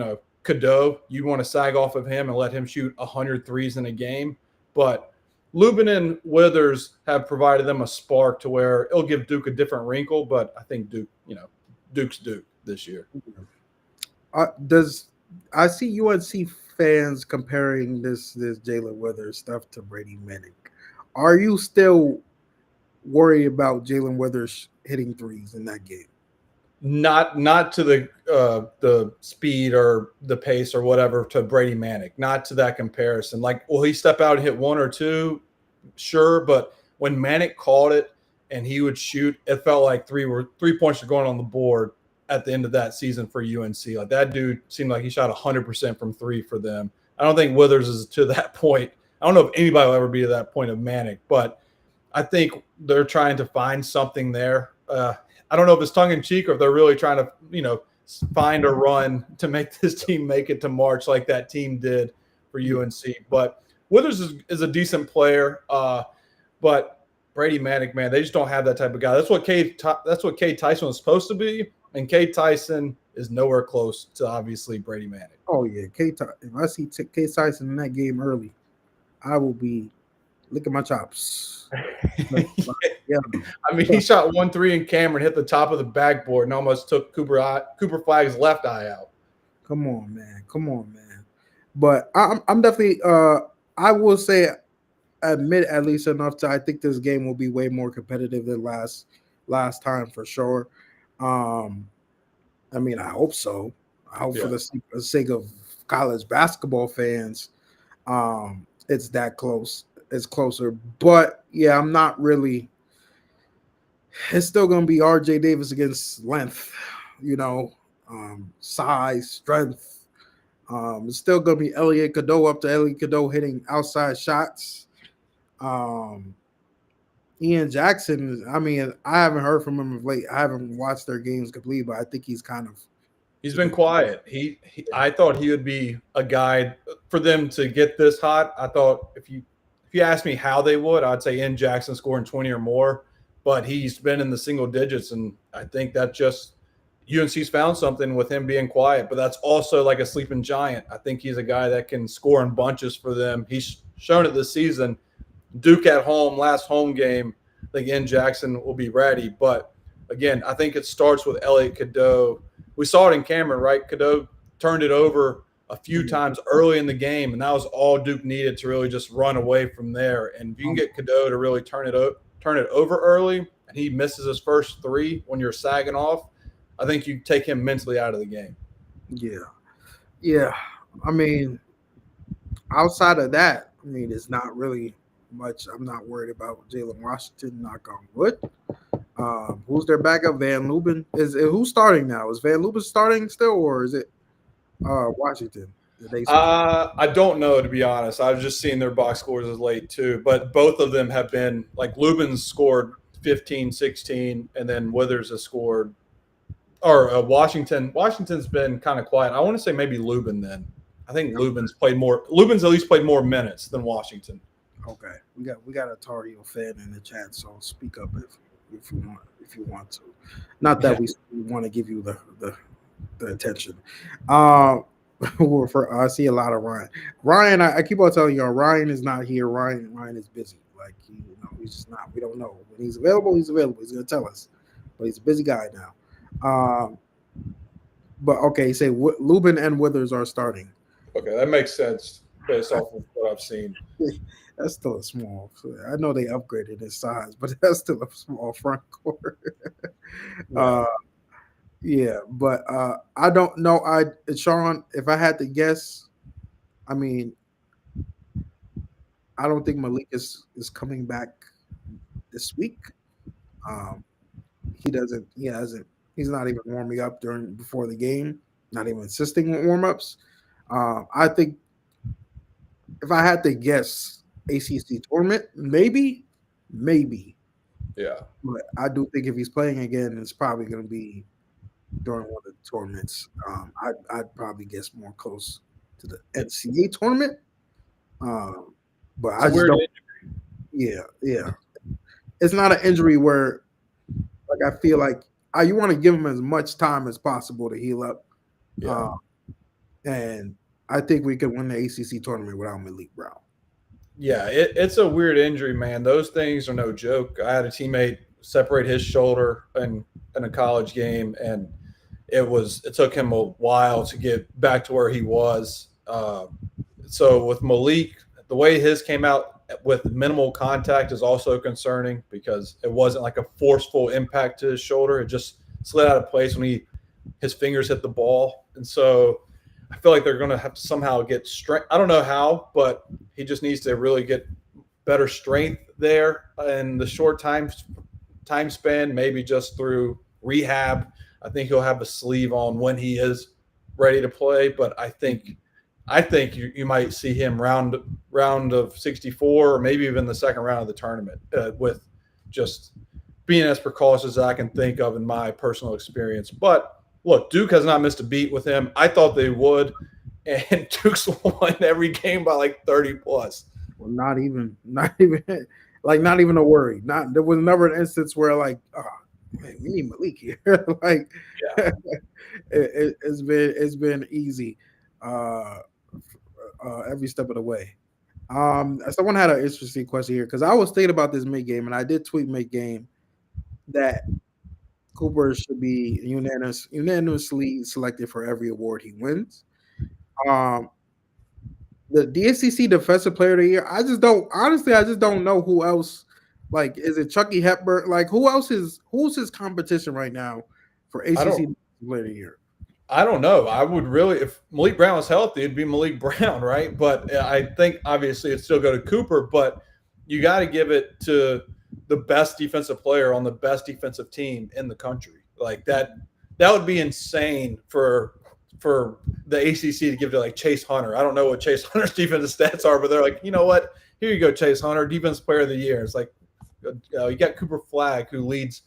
Cadeau. You want to sag off of him and let him shoot 100 threes in a game, but Lubin and Withers have provided them a spark to where it'll give Duke a different wrinkle, but I think Duke's Duke this year. I see UNC fans comparing this Jalen Withers stuff to Brady Manning? Are you still worried about Jalen Withers hitting threes in that game? Not to the speed or the pace or whatever to Brady Manning. Not to that comparison. Like, will he step out and hit 1 or 2? Sure, but when Manic called it and he would shoot, it felt like 3 points were going on the board at the end of that season for UNC. Like that dude seemed like he shot 100% from 3 for them. I don't think Withers is to that point. I don't know if anybody will ever be to that point of Manic, but I think they're trying to find something there. I don't know if it's tongue in cheek or if they're really trying to, find a run to make this team make it to March like that team did for UNC. But Withers is a decent player, but Brady Manic, man, they just don't have that type of guy. That's what Cade Tyson was supposed to be, and Cade Tyson is nowhere close to obviously Brady Manic. Oh yeah, if I see Cade Tyson in that game early, I will be licking my chops. Yeah. I mean, he shot 1-3 in Cameron, hit the top of the backboard, and almost took Cooper Flagg's left eye out. Come on, man. But I'm definitely I will say admit at least enough to I think this game will be way more competitive than last time for sure. I mean, I hope so. I hope for the sake of college basketball fans, it's that close. It's closer. But yeah, I'm not really. It's still going to be RJ Davis against length, size, strength. It's still going to be Elliot Cadeau up to Elliot Cadeau hitting outside shots. Ian Jackson, I mean, I haven't heard from him of late. I haven't watched their games completely, but I think he's been quiet. I thought he would be a guy for them to get this hot. I thought if you asked me how they would, I'd say Ian Jackson scoring 20 or more, but he's been in the single digits, and I think that just UNC's found something with him being quiet, but that's also like a sleeping giant. I think he's a guy that can score in bunches for them. He's shown it this season. Duke at home, last home game, I think Ian Jackson will be ready. But, again, I think it starts with Elliot Cadeau. We saw it in Cameron, right? Cadeau turned it over a few times early in the game, and that was all Duke needed to really just run away from there. And if you can get Cadeau to really turn it over early and he misses his first 3 when you're sagging off, I think you take him mentally out of the game. Yeah. I mean, outside of that, it's not really much. I'm not worried about Jalen Washington, knock on wood. Who's their backup? Van Lubin. Who's starting now? Is Van Lubin starting still, or is it Washington? I don't know, to be honest. I've just seen their box scores as late too, but both of them have been like Lubin's scored 15, 16, and then Withers has scored. Or Washington's been kind of quiet. I want to say maybe Lubin then. I think Lubin's at least played more minutes than Washington. Okay, we got a Tar Heel fan in the chat, so speak up if you want to. Not that we want to give you the attention. I see a lot of Ryan. Ryan, I keep on telling y'all, Ryan is not here. Ryan is busy. Like he's just not. We don't know when he's available. He's available. He's gonna tell us, but he's a busy guy now. But okay, say Lubin and Withers are starting. Okay, that makes sense based off of what I've seen. That's still a small. I know they upgraded in size, but that's still a small front court. Yeah, but I don't know. Sean, if I had to guess, I don't think Malik is coming back this week. He hasn't. He's not even warming up before the game. Not even assisting with warm-ups. I think if I had to guess, ACC tournament, maybe. Yeah. But I do think if he's playing again, it's probably going to be during one of the tournaments. I'd probably guess more close to the NCAA tournament. But I just don't. Yeah. It's not an injury where, like, I feel like you want to give him as much time as possible to heal up. Yeah. And I think we could win the ACC tournament without Malik Brown. Yeah, it's a weird injury, man. Those things are no joke. I had a teammate separate his shoulder in a college game, and it took him a while to get back to where he was. So with Malik, the way his came out with minimal contact is also concerning because it wasn't like a forceful impact to his shoulder. It just slid out of place when his fingers hit the ball. And so I feel like they're going to have to somehow get strength. I don't know how, but he just needs to really get better strength there in the short time span, maybe just through rehab. I think he'll have a sleeve on when he is ready to play, but I think you might see him round of 64 or maybe even the second round of the tournament with just being as precautious as I can think of in my personal experience. But look, Duke has not missed a beat with him. I thought they would, and Duke's won every game by like 30 plus. Well, not even a worry. There was never an instance where like, oh, man, we need Malik here. Like, yeah. it's been easy every step of the way. Someone had an interesting question here because I was thinking about this mid game, and I did tweet mid game that Cooper should be unanimously selected for every award he wins. The DSCC Defensive Player of the Year, I just don't know who else. Like, is it Chucky Hepburn? Like, who's his competition right now for ACC Defensive Player of the Year? I don't know. I would really, if Malik Brown was healthy, it'd be Malik Brown, right? But I think obviously it'd still go to Cooper, but you got to give it to the best defensive player on the best defensive team in the country. Like that would be insane for the ACC to give to like Chase Hunter. I don't know what Chase Hunter's defensive stats are, but they're like, you know what? Here you go, Chase Hunter, Defensive Player of the Year. It's like you got Cooper Flagg, who leads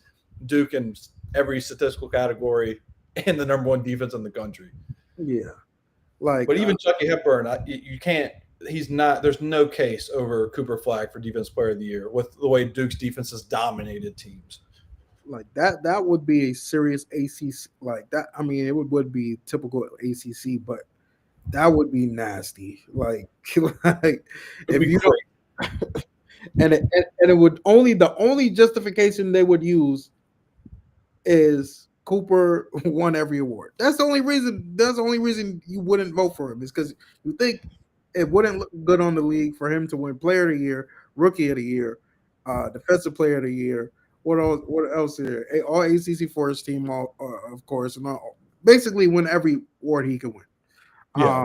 Duke in every statistical category and the number one defense in the country. Yeah, but even Chucky Hepburn, you can't. He's not. There's no case over Cooper Flagg for Defensive Player of the Year with the way Duke's defense has dominated teams. Like that would be a serious ACC. Like that, I mean, it would be typical ACC, but that would be nasty. Like if you don't, and it would the only justification they would use is Cooper won every award. That's the only reason you wouldn't vote for him is because you think it wouldn't look good on the league for him to win Player of the Year, Rookie of the Year, Defensive Player of the Year. What else is there? All ACC first team, of course, and basically win every award he can win. Yeah.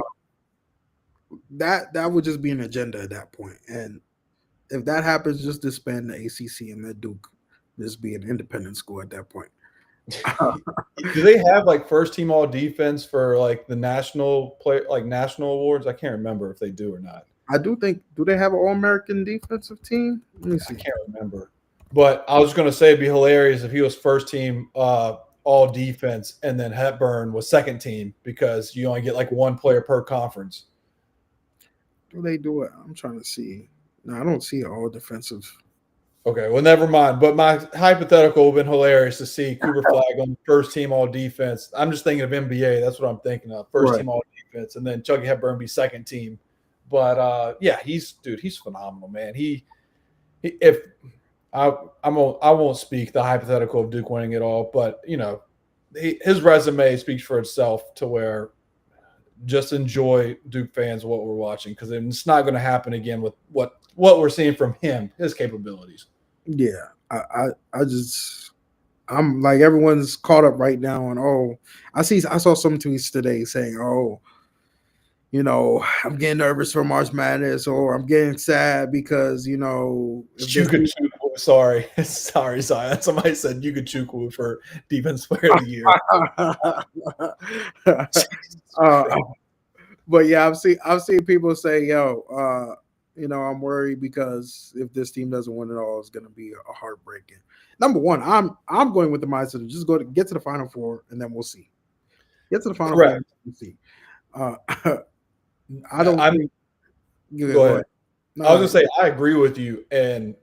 That would just be an agenda at that point. And if that happens, just disband the ACC and let Duke just be an independent school at that point. Do they have like first team all defense for like the national awards? I can't remember if they do or not. I do think. Do they have an All-American defensive team? Let me see. I can't remember. But I was going to say it'd be hilarious if he was first team all defense and then Hepburn was second team because you only get like one player per conference. Do they do it? I'm trying to see. No, I don't see all defensive. Okay, well, never mind. But my hypothetical would have been hilarious to see Cooper Flagg on first team all defense. I'm just thinking of NBA. That's what I'm thinking of. First team all defense, and then Chucky Hepburn be second team. But yeah, he's phenomenal, man. I won't speak the hypothetical of Duke winning it all, but you know, his resume speaks for itself. To where just enjoy Duke fans what we're watching because it's not going to happen again with what we're seeing from him, his capabilities. Yeah, I'm like everyone's caught up right now on I saw some tweets today saying I'm getting nervous for March Madness or I'm getting sad because sorry. Somebody said Duke-UNC for Defense Player of the Year. But yeah, I've seen people say, I'm worried because if this team doesn't win it all, it's going to be a heartbreaking. Number one, I'm going with the mindset of just get to the Final Four and then we'll see. Get to the Final Four and we'll see. I don't think. Go ahead. No, I was gonna say I agree with you, and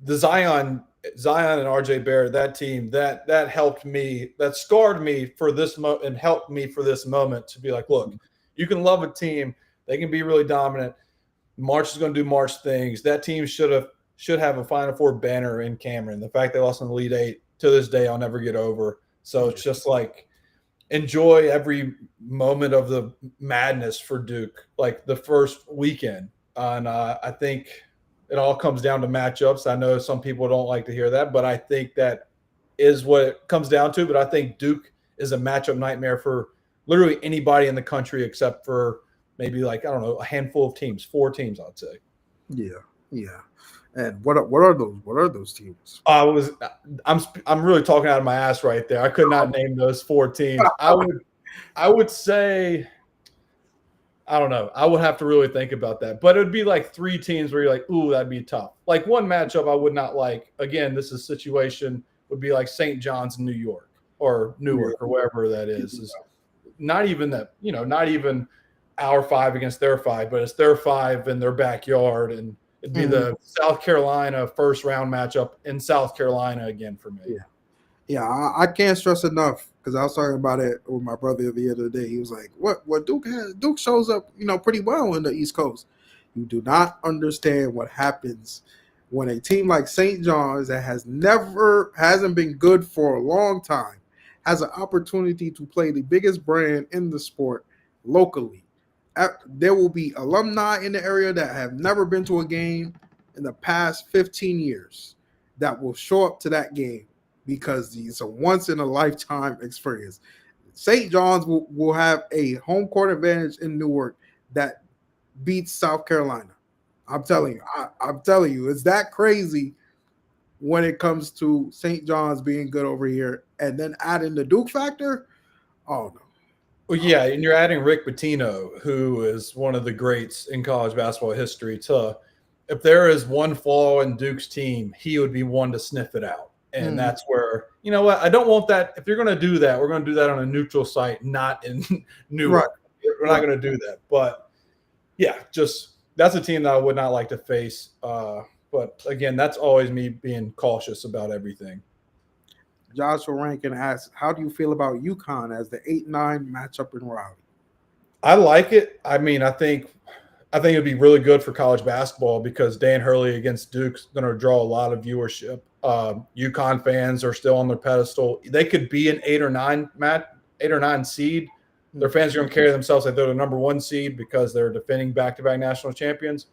the Zion and RJ Barrett, that team that helped me, that scarred me for this and helped me for this moment to be like, look, you can love a team, they can be really dominant. March is going to do March things. That team should have a Final Four banner in Cameron. The fact they lost in the Elite Eight to this day, I'll never get over. So it's just like, enjoy every moment of the madness for Duke, like the first weekend. And I think it all comes down to matchups. I know some people don't like to hear that, but I think that is what it comes down to. But I think Duke is a matchup nightmare for literally anybody in the country except for maybe like, I don't know, a handful of teams, 4 teams, I'd say. Yeah. And what are those teams? I'm really talking out of my ass right there. I could not name those 4 teams. I would say, I don't know. I would have to really think about that. But it would be like 3 teams where you're like, ooh, that'd be tough. Like one matchup I would not like. Again, this is situation would be like St. John's in New York or Newark or wherever that is. It's not even that, not even our 5 against their 5, but it's their 5 in their backyard. And it'd be the South Carolina first round matchup in South Carolina again for me. Yeah, I can't stress enough because I was talking about it with my brother the other day. He was like, "What Duke has? Duke shows up, pretty well in the East Coast. You do not understand what happens when a team like St. John's that hasn't been good for a long time has an opportunity to play the biggest brand in the sport locally. There will be alumni in the area that have never been to a game in the past 15 years that will show up to that game because it's a once-in-a-lifetime experience. St. John's will have a home court advantage in Newark that beats South Carolina. I'm telling you, it's that crazy when it comes to St. John's being good over here, and then adding the Duke factor. Oh no. Well, yeah, and you're adding Rick Pitino, who is one of the greats in college basketball history. If there is one flaw in Duke's team, he would be one to sniff it out. And that's where, I don't want that. If you're going to do that, we're going to do that on a neutral site, not in Newark. Right. We're not going to do that. But, yeah, that's a team that I would not like to face. But, again, that's always me being cautious about everything. Joshua Rankin asks, how do you feel about UConn as the 8-9 matchup in Raleigh? I like it. I mean, I think it'd be really good for college basketball because Dan Hurley against Duke's going to draw a lot of viewership. UConn fans are still on their pedestal. They could be an 8 or 9 seed. Their fans are going to carry themselves like they're the number 1 seed because they're defending back-to-back national champions.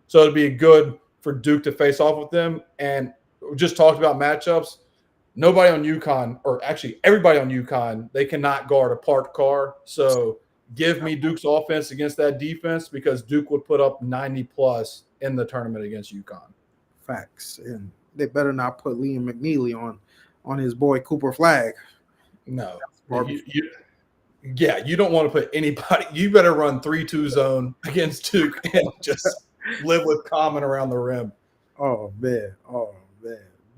So it'd be good for Duke to face off with them. And we just talked about matchups. Nobody on UConn, or actually everybody on UConn, they cannot guard a parked car. So give me Duke's offense against that defense because Duke would put up 90+ in the tournament against UConn. Facts. And they better not put Liam McNeely on his boy Cooper Flagg. No. You don't want to put anybody. You better run 3-2 zone against Duke and just live with Common around the rim. Oh, man.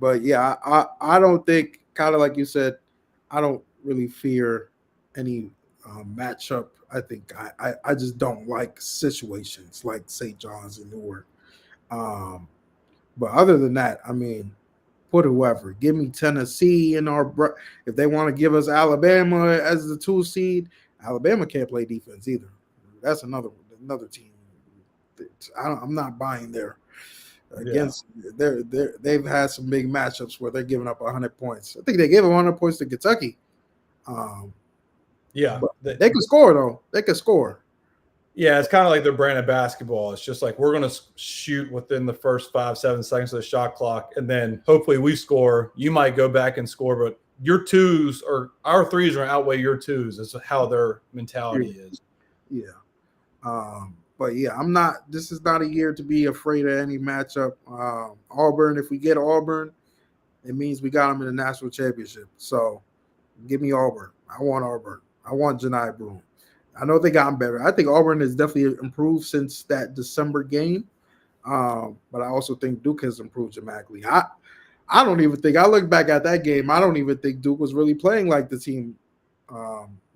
But, yeah, I don't think, kind of like you said, I don't really fear any matchup. I think I just don't like situations like St. John's and Newark. But other than that, I mean, put whoever. Give me Tennessee in our – if they want to give us Alabama as the 2 seed, Alabama can't play defense either. That's another team. I'm not buying there. Against they've had some big matchups where they're giving up 100 points. I think they gave 100 points to Kentucky. They can score though. They can score. Yeah, it's kind of like their brand of basketball. It's just like we're going to shoot within the first 5-7 seconds of the shot clock, and then hopefully we score. You might go back and score, but your 2s or our 3s are going to outweigh your 2s. Is how their mentality is. Yeah. But yeah, this is not a year to be afraid of any matchup. Auburn, if we get Auburn, it means we got them in the national championship. So give me Auburn. I want Auburn. I want Janai Broome. I know they gotten better. I think Auburn has definitely improved since that December game. But I also think Duke has improved dramatically. I don't even think I look back at that game. I don't even think Duke was really playing like the team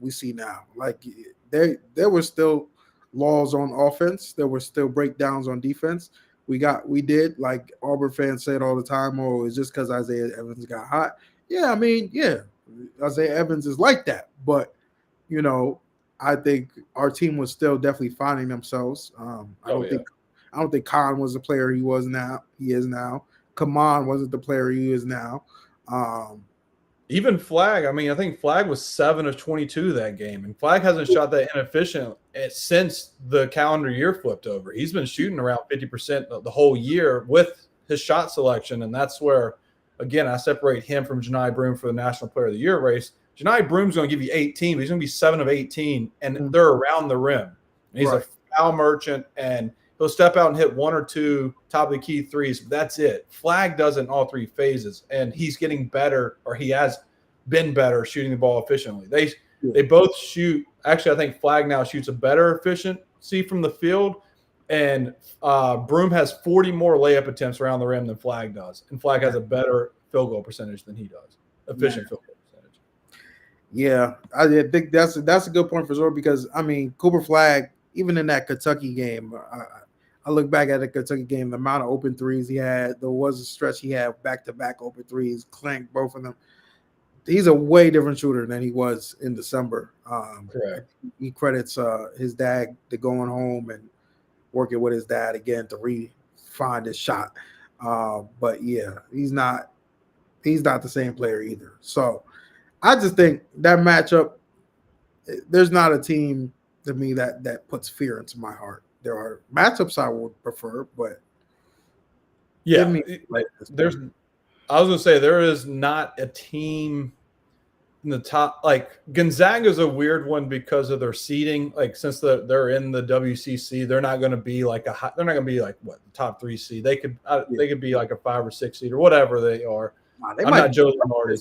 we see now. Like there were still laws on offense. There were still breakdowns on defense. We did like Auburn fans say it all the time. Oh, it's just because Isaiah Evans got hot. Yeah, I mean, yeah, Isaiah Evans is like that. But you know, I think our team was still definitely finding themselves. I don't think Khan was the player he was now. He is now. Kaman wasn't the player he is now. Even Flagg, I mean, I think Flagg was 7 of 22 that game, and Flagg hasn't shot that inefficient since the calendar year flipped over. He's been shooting around 50% the whole year with his shot selection, and that's where, again, I separate him from Janai Broome for the National Player of the Year race. Janai Broome's going to give you 18, but he's going to be 7 of 18, and they're around the rim. And he's a foul merchant, and he'll step out and hit 1 or 2 top of the key threes. That's it. Flagg does it in all 3 phases, and he's getting better, or he has been better shooting the ball efficiently. They both shoot. Actually, I think Flagg now shoots a better efficiency from the field, and Broome has 40 more layup attempts around the rim than Flagg does, and Flagg has a better field goal percentage than he does. Efficient field goal percentage. Yeah, I think that's a good point for Zor because I mean Cooper Flagg, even in that Kentucky game, I look back at the Kentucky game, the amount of open threes he had. There was a stretch he had back-to-back open threes, clanked both of them. He's a way different shooter than he was in December. Correct. He credits his dad to going home and working with his dad again to refine his shot. But yeah, he's not the same player either. So I just think that matchup, there's not a team to me that puts fear into my heart. There are matchups I would prefer, but yeah, I was gonna say there is not a team in the top. Like Gonzaga's a weird one because of their seeding. Like since they're in the WCC, they're not going to be like they're not going to be like the top 3 seed. They could be like a 5 or 6 seed or whatever they are. I'm not Joe Lombardi.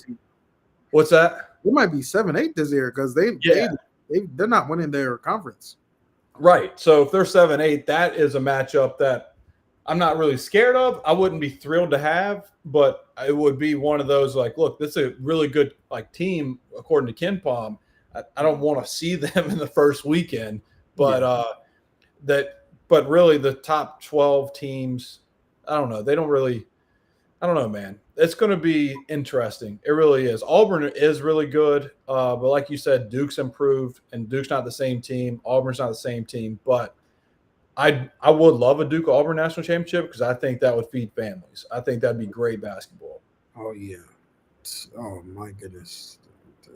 What's that? They might be 7-8 this year because they're not winning their conference. Right. So if they're 7-8, that is a matchup that I'm not really scared of. I wouldn't be thrilled to have, but it would be one of those like, look, this is a really good like team according to KenPom. I don't want to see them in the first weekend, but but really the top 12 teams, I don't know. They don't really. I don't know, man. It's going to be interesting. It really is. Auburn is really good, but like you said, Duke's improved, and Duke's not the same team. Auburn's not the same team, but I would love a Duke-Auburn national championship because I think that would feed families. I think that'd be great basketball. Oh yeah. Oh my goodness.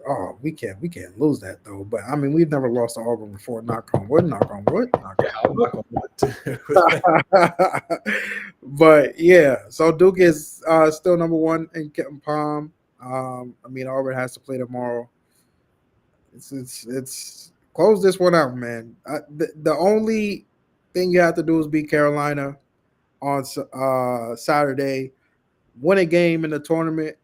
Oh, we can't lose that though. But I mean, we've never lost to Auburn before. Knock on wood. Knock on wood. But yeah, so Duke is still number 1 in KenPom. I mean, Auburn has to play tomorrow. It's close this one out, man. The only thing you have to do is beat Carolina on Saturday, win a game in the tournament,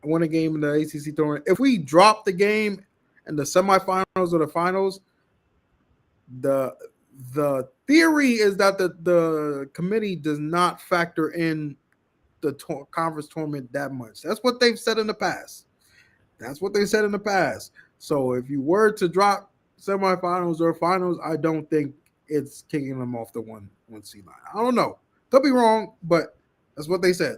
win a game in the ACC tournament. If we drop the game in the semifinals or the finals, the theory is that the committee does not factor in the conference tournament that much. That's what they've said in the past. So if you were to drop semifinals or finals, I don't think it's kicking them off the one seed line. I don't know. Could be wrong, but that's what they said.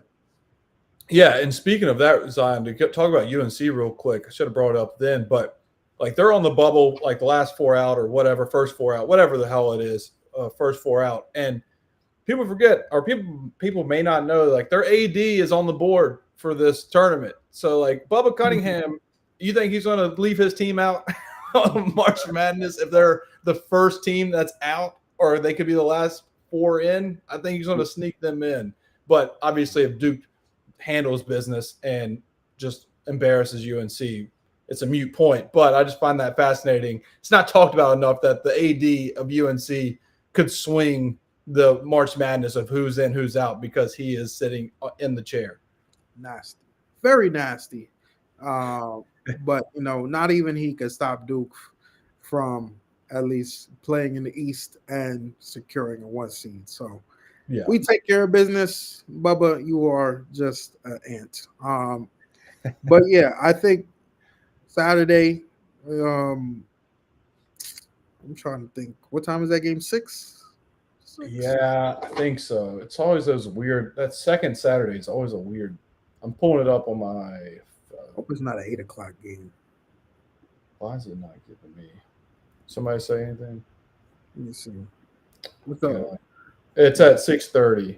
Yeah, and speaking of that, Zion, to talk about UNC real quick, I should have brought it up then, but like they're on the bubble, like the last 4 out or whatever, first 4 out, whatever the hell it is, first 4 out. And people forget, or people may not know, like their AD is on the board for this tournament. So like Bubba Cunningham, you think he's going to leave his team out on March Madness if they're the first team that's out, or they could be the last 4 in? I think he's going to sneak them in. But obviously if Duke handles business and just embarrasses UNC, it's a moot point. But I just find that fascinating. It's not talked about enough that the AD of UNC could swing the March Madness of who's in, who's out, because he is sitting in the chair. Nasty. Very nasty. But, not even he could stop Duke from at least playing in the East and securing a 1 seed. So Yeah. We take care of business. Bubba, you are just an ant. But yeah, I think Saturday. I'm trying to think. What time is that game? 6? 6? Yeah, I think so. It's always those weird. That second Saturday is always a weird. I'm pulling it up on my. Hope it's not an 8 o'clock game. Why is it not giving me? Somebody say anything? Let me see. What's up? Yeah. It's at 6:30.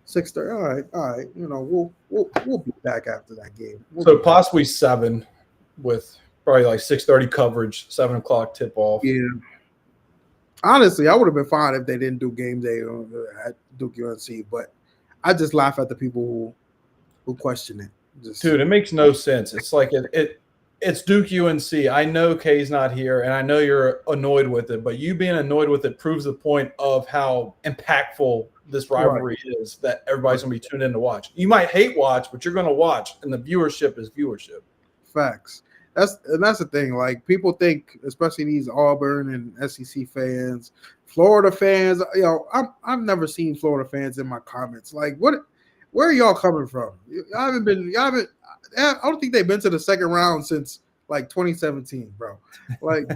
6:30. All right. You know, we'll be back after that game. So possibly 7, with probably like 6:30 coverage, 7 o'clock tip off. Yeah. Honestly, I would have been fine if they didn't do game day at Duke-UNC, but I just laugh at the people who question it. Dude, it makes no sense. It's like it's Duke-UNC. I know Kay's not here, and I know you're annoyed with it, but you being annoyed with it proves the point of how impactful this rivalry is, that everybody's going to be tuned in to watch. You might hate watch, but you're going to watch, and the viewership is viewership. Facts. That's the thing. Like, people think, especially these Auburn and SEC fans, Florida fans. You know, I've never seen Florida fans in my comments. Like, where are y'all coming from? I don't think they've been to the second round since like 2017, bro. Like,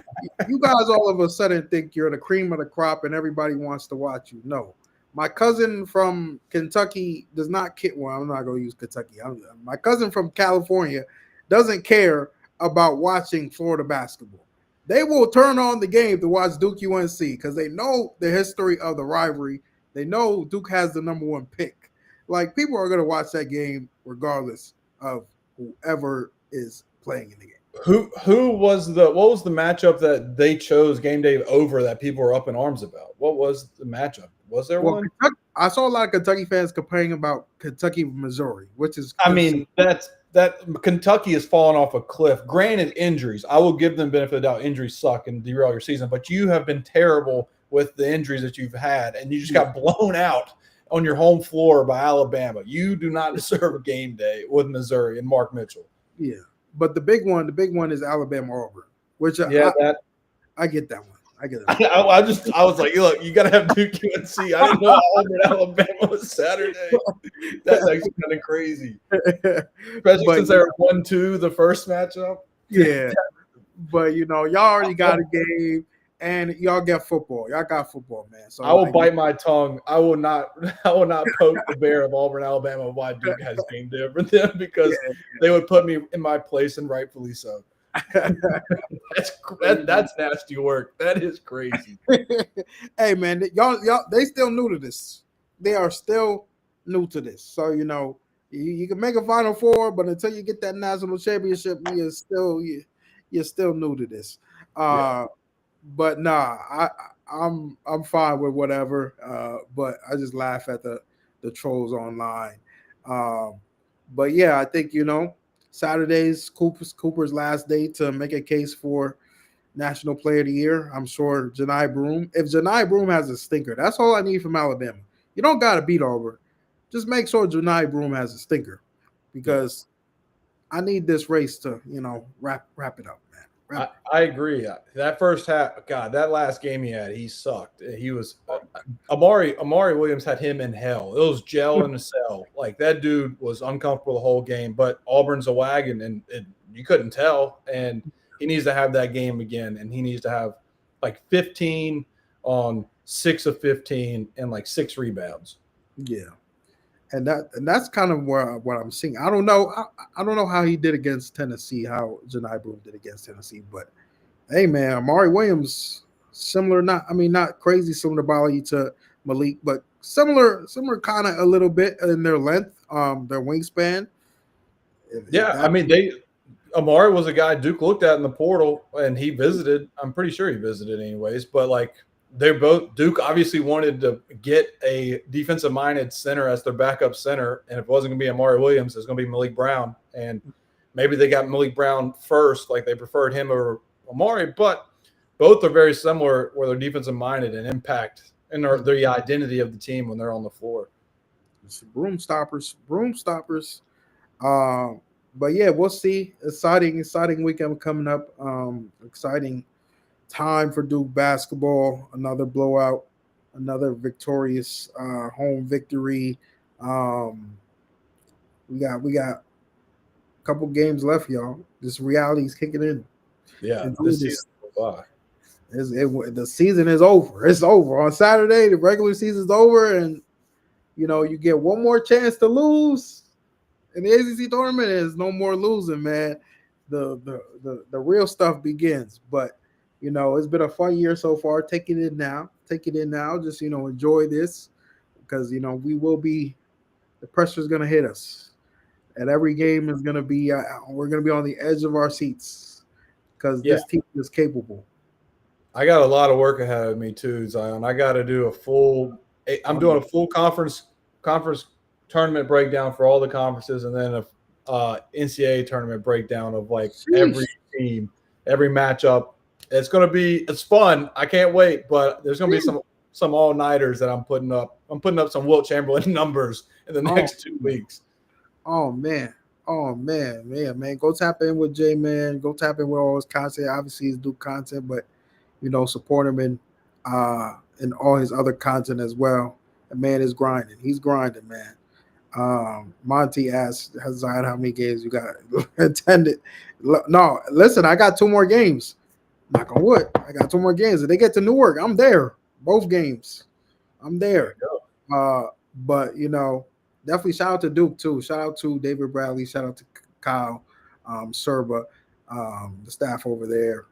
you guys all of a sudden think you're the cream of the crop and everybody wants to watch you. No. My cousin from Kentucky does not care. Well, I'm not going to use Kentucky. My cousin from California doesn't care about watching Florida basketball. They will turn on the game to watch Duke-UNC because they know the history of the rivalry. They know Duke has the #1 pick. Like, people are going to watch that game regardless of whoever is playing in the game. What was the matchup that they chose game day over that people were up in arms about? What was the matchup? Was there one? I saw a lot of Kentucky fans complaining about Kentucky, Missouri, which is. I mean, that Kentucky has fallen off a cliff. Granted, injuries. I will give them benefit of the doubt. Injuries suck and derail your season, but you have been terrible with the injuries that you've had, and you just got blown out on your home floor by Alabama. You do not deserve a game day with Missouri and Mark Mitchell. Yeah, but the big one is Alabama Auburn, which I get that one. I get it. I was like, look, you got to have Duke-UNC. I didn't know Auburn, Alabama was Saturday. That's actually kind of crazy, especially since they were 1-2 the first matchup. Yeah, but you know, y'all already got a game, and y'all get football. Y'all got football, man. So I will bite my tongue. I will not poke the bear of Auburn, Alabama, why Duke has game day over them, because they would put me in my place, and rightfully so. That's nasty work. That is crazy. Hey, man, y'all, they still new to this. They are still new to this. So, you know, you can make a Final Four, but until you get that national championship, you're still new to this. But nah, I'm fine with whatever. But I just laugh at the trolls online. But yeah, I think, you know, Saturday's Cooper's last day to make a case for National Player of the Year. I'm sure Janai Broome. If Janai Broome has a stinker, that's all I need from Alabama. You don't got to beat Auburn. Just make sure Janai Broome has a stinker, because I need this race to, you know, wrap it up, man. I agree. That first half, God, that last game he had, he sucked. He was Amari Williams had him in hell. It was gel in a cell. Like, that dude was uncomfortable the whole game. But Auburn's a wagon, and you couldn't tell. And he needs to have that game again, and he needs to have like 15 on 6 of 15 and like 6 rebounds. Yeah. And that's kind of what I'm seeing. I don't know how he did against Tennessee, how Janai Broome did against Tennessee, but hey, man, Amari Williams, not crazy similar body to Malik, but similar kind of a little bit in their length, their wingspan. Amari was a guy Duke looked at in the portal, and he visited. I'm pretty sure he visited anyways, but like, Duke obviously wanted to get a defensive-minded center as their backup center, and if it wasn't going to be Amari Williams, it was going to be Malik Brown. And maybe they got Malik Brown first, like they preferred him over Amari, but both are very similar where they're defensive-minded and impact and the identity of the team when they're on the floor. It's broom stoppers. But yeah, we'll see. Exciting weekend coming up. Exciting time for Duke basketball. Another blowout another victorious home victory. We got a couple games left, y'all. This reality is kicking in. Yeah, And this dude, season will fly. the season is over. It's over on Saturday. The regular season's over, and you get one more chance to lose in the ACC tournament. There's no more losing, man. The real stuff begins. But it's been a fun year so far. Take it in now. Take it in now. Just enjoy this because we will be. The pressure's gonna hit us, and every game is gonna be. We're gonna be on the edge of our seats because Yeah. this team is capable. I got a lot of work ahead of me too, Zion. I got to do a full. I'm doing a full conference tournament breakdown for all the conferences, and then a NCAA tournament breakdown of like every team, every matchup. It's fun. I can't wait, but there's gonna be some all nighters that I'm putting up. I'm putting up some Wilt Chamberlain numbers in the next 2 weeks. Oh man. Oh man. Go tap in with JMann. Go tap in with all his content. Obviously, he's Duke content, but support him in all his other content as well. The man is grinding. He's grinding, man. Monty asked Zion how many games you got attended. No, listen, I got 2 more games. Knock on wood. I got 2 more games. If they get to Newark, I'm there. Both games. I'm there. But definitely shout out to Duke too. Shout out to David Bradley. Shout out to Kyle, Serba, the staff over there.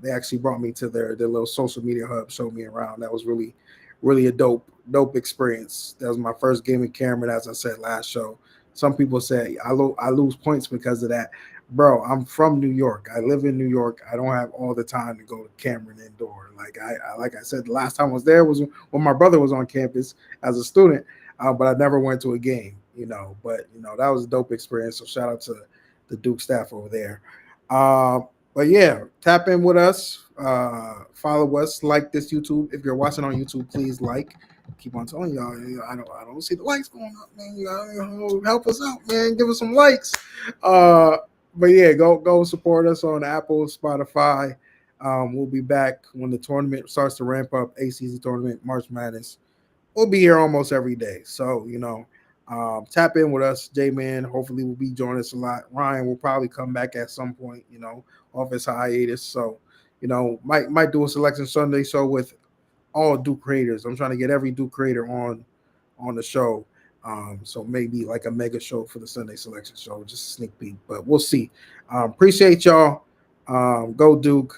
They actually brought me to their little social media hub, showed me around. That was really, really a dope experience. That was my first gaming Cameron, as I said last show. Some people say I lose points because of that. Bro, I'm from New York. I live in New York. I don't have all the time to go to Cameron indoor. Like I said, the last time I was there was when my brother was on campus as a student, but I never went to a game. But that was a dope experience. So shout out to the Duke staff over there. But yeah, tap in with us. Follow us. Like this YouTube. If you're watching on YouTube, please like. Keep on telling y'all. I don't see the likes going up, man. Help us out, man. Give us some likes. But yeah, go support us on Apple, Spotify. We'll be back when the tournament starts to ramp up. ACC tournament, March Madness. We'll be here almost every day. So tap in with us, JMann. Hopefully, will be joining us a lot. Ryan will probably come back at some point. Off his hiatus. So might do a selection Sunday show with all Duke creators. I'm trying to get every Duke creator on the show. So maybe like a mega show for the Sunday selection show, just a sneak peek, but we'll see. Appreciate y'all. Go Duke.